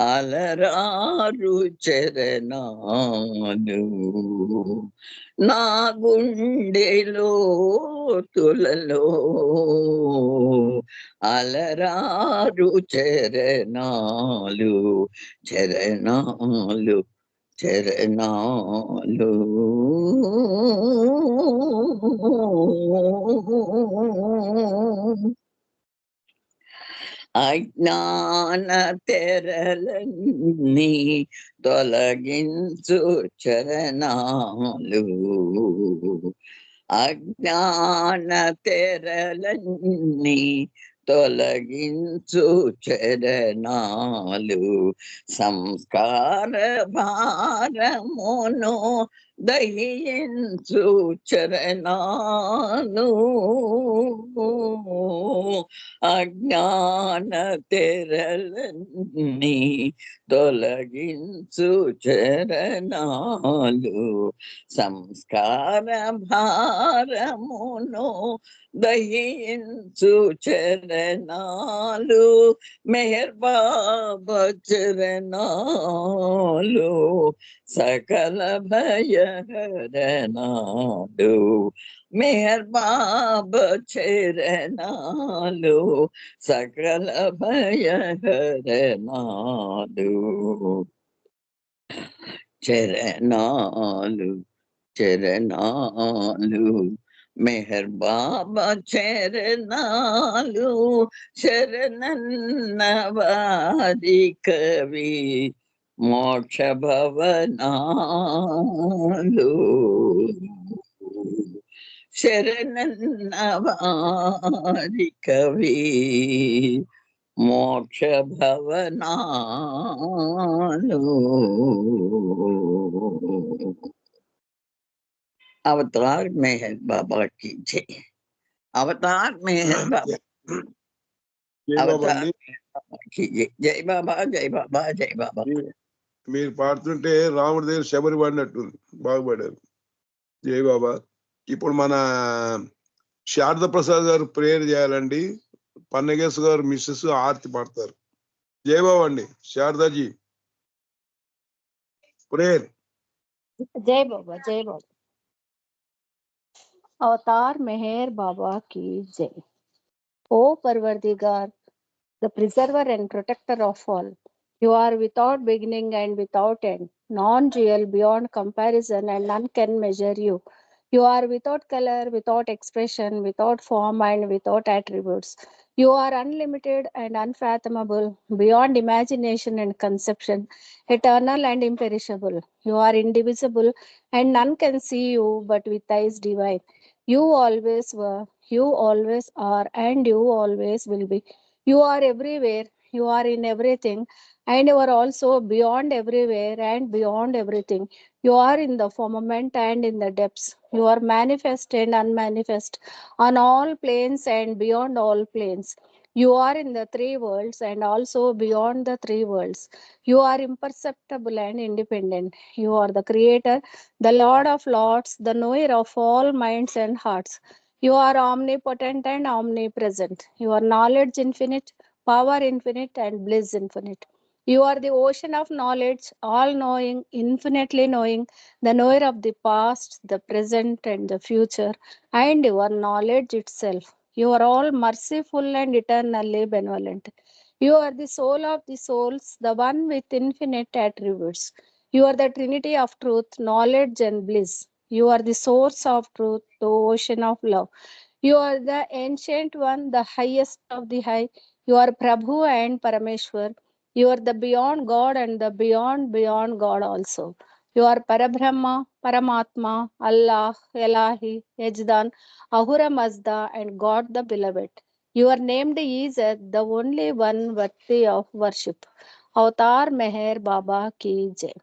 Speaker 11: అలరారు చరణాలు నా గుండె లోతులలో అలరారు చరణాలు చరణాలు చరణాలు అజ్ఞాన తెరలన్నీ తొలగించు చరణాలు అజ్ఞాన తెరలన్నీ తొలగించు చరణాలు సంస్కార భారమును దహించు చరణాలు అజ్ఞాన తెరలన్నీ తొలగించు చరణాలు సంస్కార భారమును దహించు చరణాలు మెహర్ బాబా చరణాలు సకల భయహరణాలు మెహర్ బాబా చరణాలు సకల భయహరణాలు చరణాలు చరణాలు మెహర్ బాబా చరణాలు శరణన్నవాది కవి మోక్ష భవనాలు శరణన్నవాది కవి మోక్ష భవనాలు अवतार मेहर बाबा की जय अवतार मेहर बाबा
Speaker 1: జై బాబా
Speaker 11: अवतार
Speaker 1: అండి.
Speaker 11: मेहर बाबा की जय जय बाबा जय बाबा जय बाबा
Speaker 1: మీరు పాడుతుంటే రాముడి దగ్గర శబరి పాడినట్టుంది, బాగుపడారు. జై బాబా. ఇప్పుడు మన శారద ప్రసాద్ గారు ప్రేయర్ చేయాలండి. పన్నగేశ్ గారు మిస్సెస్ ఆర్తి పాడతారు. జై బాబా అండి. శారదాజీ ప్రేయర్.
Speaker 5: जय बाबा जय बाबा। अवतार मेहर बाबा की जय। O Parvardigar, the preserver and protector of all, you are without beginning and without end, non-dual, beyond comparison, and none can measure you. You are without color, without expression, without form, and without attributes. You are unlimited and unfathomable, beyond imagination and conception, eternal and imperishable. You are indivisible, and none can see you but with eyes divine. You always were, you always are, and you always will be. You are everywhere, you are in everything, and you are also beyond everywhere and beyond everything. You are in the firmament and in the depths. You are manifest and unmanifest on all planes and beyond all planes. You are in the three worlds and also beyond the three worlds. You are imperceptible and independent. You are the creator, the Lord of lords, the knower of all minds and hearts. You are omnipotent and omnipresent. Your knowledge infinite, power infinite, and bliss infinite. You are the ocean of knowledge, all knowing, infinitely knowing, the knower of the past, the present, and the future, and your knowledge itself. You are all merciful and eternally benevolent. You are the soul of the souls, the one with infinite attributes. You are the trinity of truth, knowledge, and bliss. You are the source of truth, the ocean of love. You are the ancient one, the highest of the high. You are Prabhu and Parameshwar. You are the beyond God and the beyond God also. You are Parabrahma, Paramatma, Allah, Elahi, Yajdan, Ahura Mazda, and God the Beloved. You are named Izzat, the only one worthy of worship. Avatar Meher Baba Ki Jai.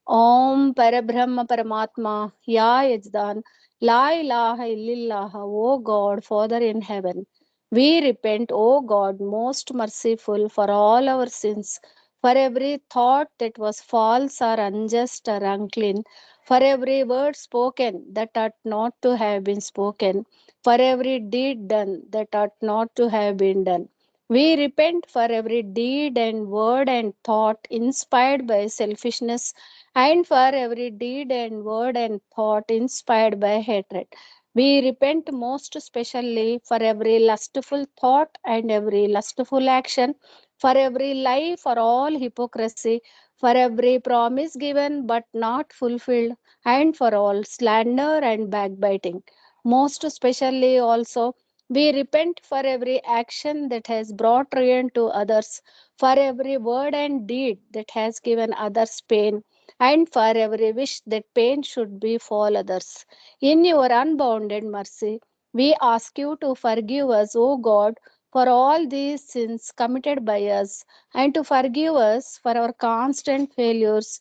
Speaker 5: Om Parabrahma Paramatma, Ya Yajdan, La ilaha illallah, O God, Father in heaven. We repent, O God, most merciful, for all our sins, for every thought that was false or unjust or unclean, for every word spoken that ought not to have been spoken, for every deed done that ought not to have been done. We repent for every deed and word and thought inspired by selfishness, and for every deed and word and thought inspired by hatred. We repent most especially for every lustful thought and every lustful action, for every lie, for all hypocrisy, for every promise given but not fulfilled, and for all slander and backbiting. Most especially also, we repent for every action that has brought ruin to others, for every word and deed that has given others pain, and for every wish that pain should befall others. In your unbounded mercy, we ask you to forgive us, O God, for all these sins committed by us, and to forgive us for our constant failures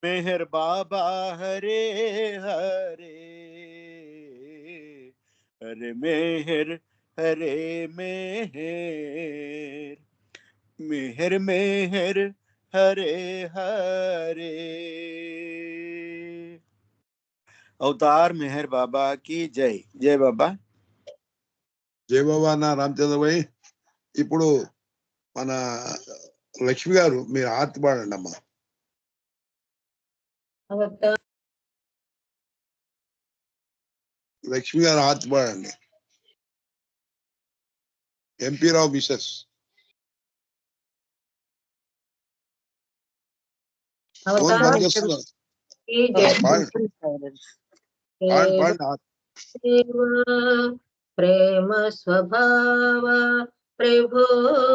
Speaker 8: मेहर बाबा हरे हरे, हरे मेहर हरे मेहर, मेहर मेहर हरे हरे। अवतार मेहर बाबा की जय। जय बाबा।
Speaker 1: జై బాబా అన్న రామచంద్ర భాయ్. ఇప్పుడు మన లక్ష్మి గారు మీరు ఆర్తి పాడండి అమ్మా. లక్ష్మి గారు ఆర్తి పాడండి. ఎంపీ రావు మిసెస్.
Speaker 12: ప్రేమ స్వభావ ప్రభో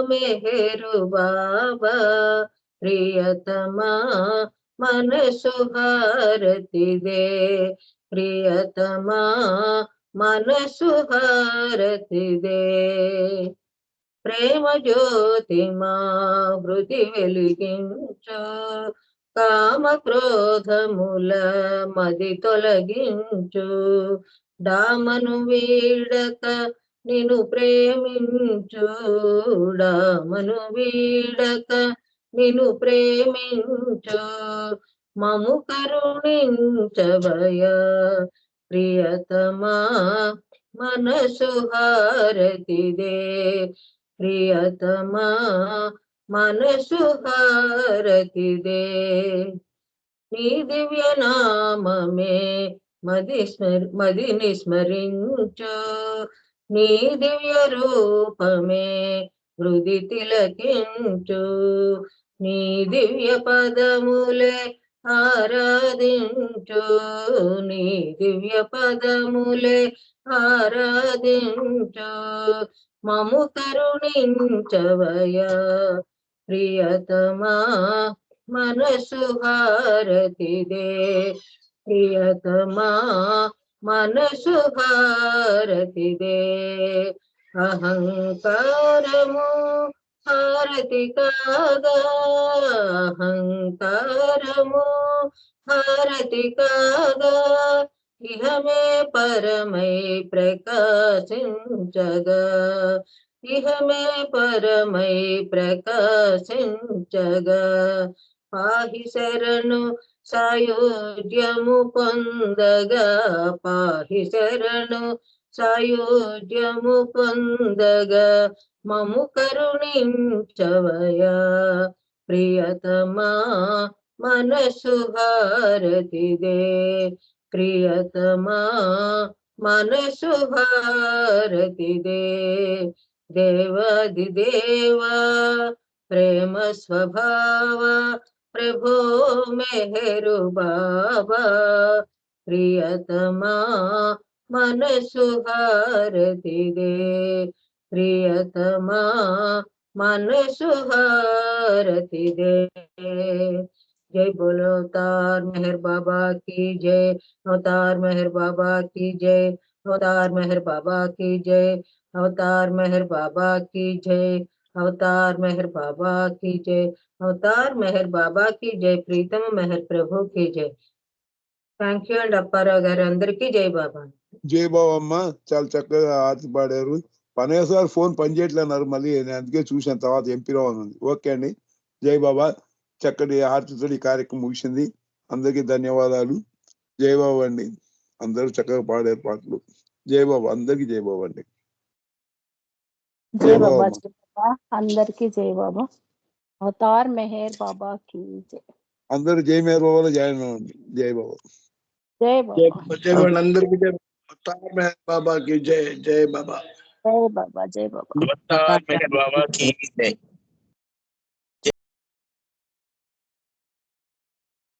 Speaker 12: మెహరు బాబా, ప్రియతమా మనసు హారతి దే, ప్రియతమా మనసు హారతి దే. ప్రేమ జ్యోతి మా హృది వెలిగించు, కామ క్రోధముల మది తొలగించు, డామను వీడక నిన్ను ప్రేమించు, డామను వీడక నిన్ను ప్రేమించు, మము కరుణించవయ ప్రియతమా మనసు హారతి దే, ప్రియతమా మనసు హారతి దే. నీ దివ్య నామమే మదిని స్మరించు, నీ దివ్య రూపమే హృది తిలకించు, నీ దివ్య పదములే ఆరాధించు, నీ దివ్య పదములే ఆరాధించు, మము కరుణించవయ ప్రియతమా మనసు హారతి దే, ప్రియతమా మనసు హారతి దే. అహంకారము హారతి కాగా, అహంకారము హారతి కాగా, ఇహమే పరమై ప్రకాశించగా, ఇహమే పరమై ప్రకాశించగా, పాహి శరణు సాయుధ్యము పొందగా, పాహి శరణు సాయుధ్యము పొందగా, మము కరుణించవయ ప్రియతమా మనసు హారతి దే, ప్రియతమా మనసు హారతి దే. దేవాది దేవా ప్రేమ స్వభావ ప్రభో మెహరు బాబా, ప్రియతమా మనసు హారతి దే, ప్రియతమా మనసు హారతి దే. जय बोलो अवतार मेहर बाबा की जय, अवतार मेहर बाबा की जय, अवतार मेहर बाबा की जय, अवतार मेहर बाबा की जय, अवतार मेहर बाबा की जय, अवतार मेहर बाबा की जय, प्रीतम मेहर प्रभु की जय. థ్యాంక్ యూ అండి అప్పారావు గారు, అందరికీ జై బాబా.
Speaker 1: జై బాబా అమ్మ, చాలా చక్కగా ఆర్తి పాడారు. పనేసారి ఫోన్ పనిచేయట్లేన్నారు, మళ్ళీ నేను అందుకే చూసాను, తర్వాత ఎంపీ రావు అని ఉంది. ఓకే అండి, జై బాబా. చక్కటి ఆర్తితో ఈ కార్యక్రమం ముగిసింది. అందరికీ ధన్యవాదాలు. జై బాబా అండి. అందరూ చక్కగా పాడారు పాటలు. జై బాబా, అందరికీ జై బాబా అండి.
Speaker 5: జై బాబా, జై బాబా, అందరికీ జై బాబా. అవతార్ మెహర్ బాబా की जय.
Speaker 1: అందరూ జై మేర్ బాబాలో జాయిన్ అవ్వండి. జై బాబా.
Speaker 5: జై బాబా.
Speaker 9: జై బాబా అందరికీ జై. అవతార్ మెహర్ బాబా की जय. जय बाबा.
Speaker 5: జై బాబా. జై బాబా.
Speaker 10: అవతార్ మెహర్ బాబా की जय.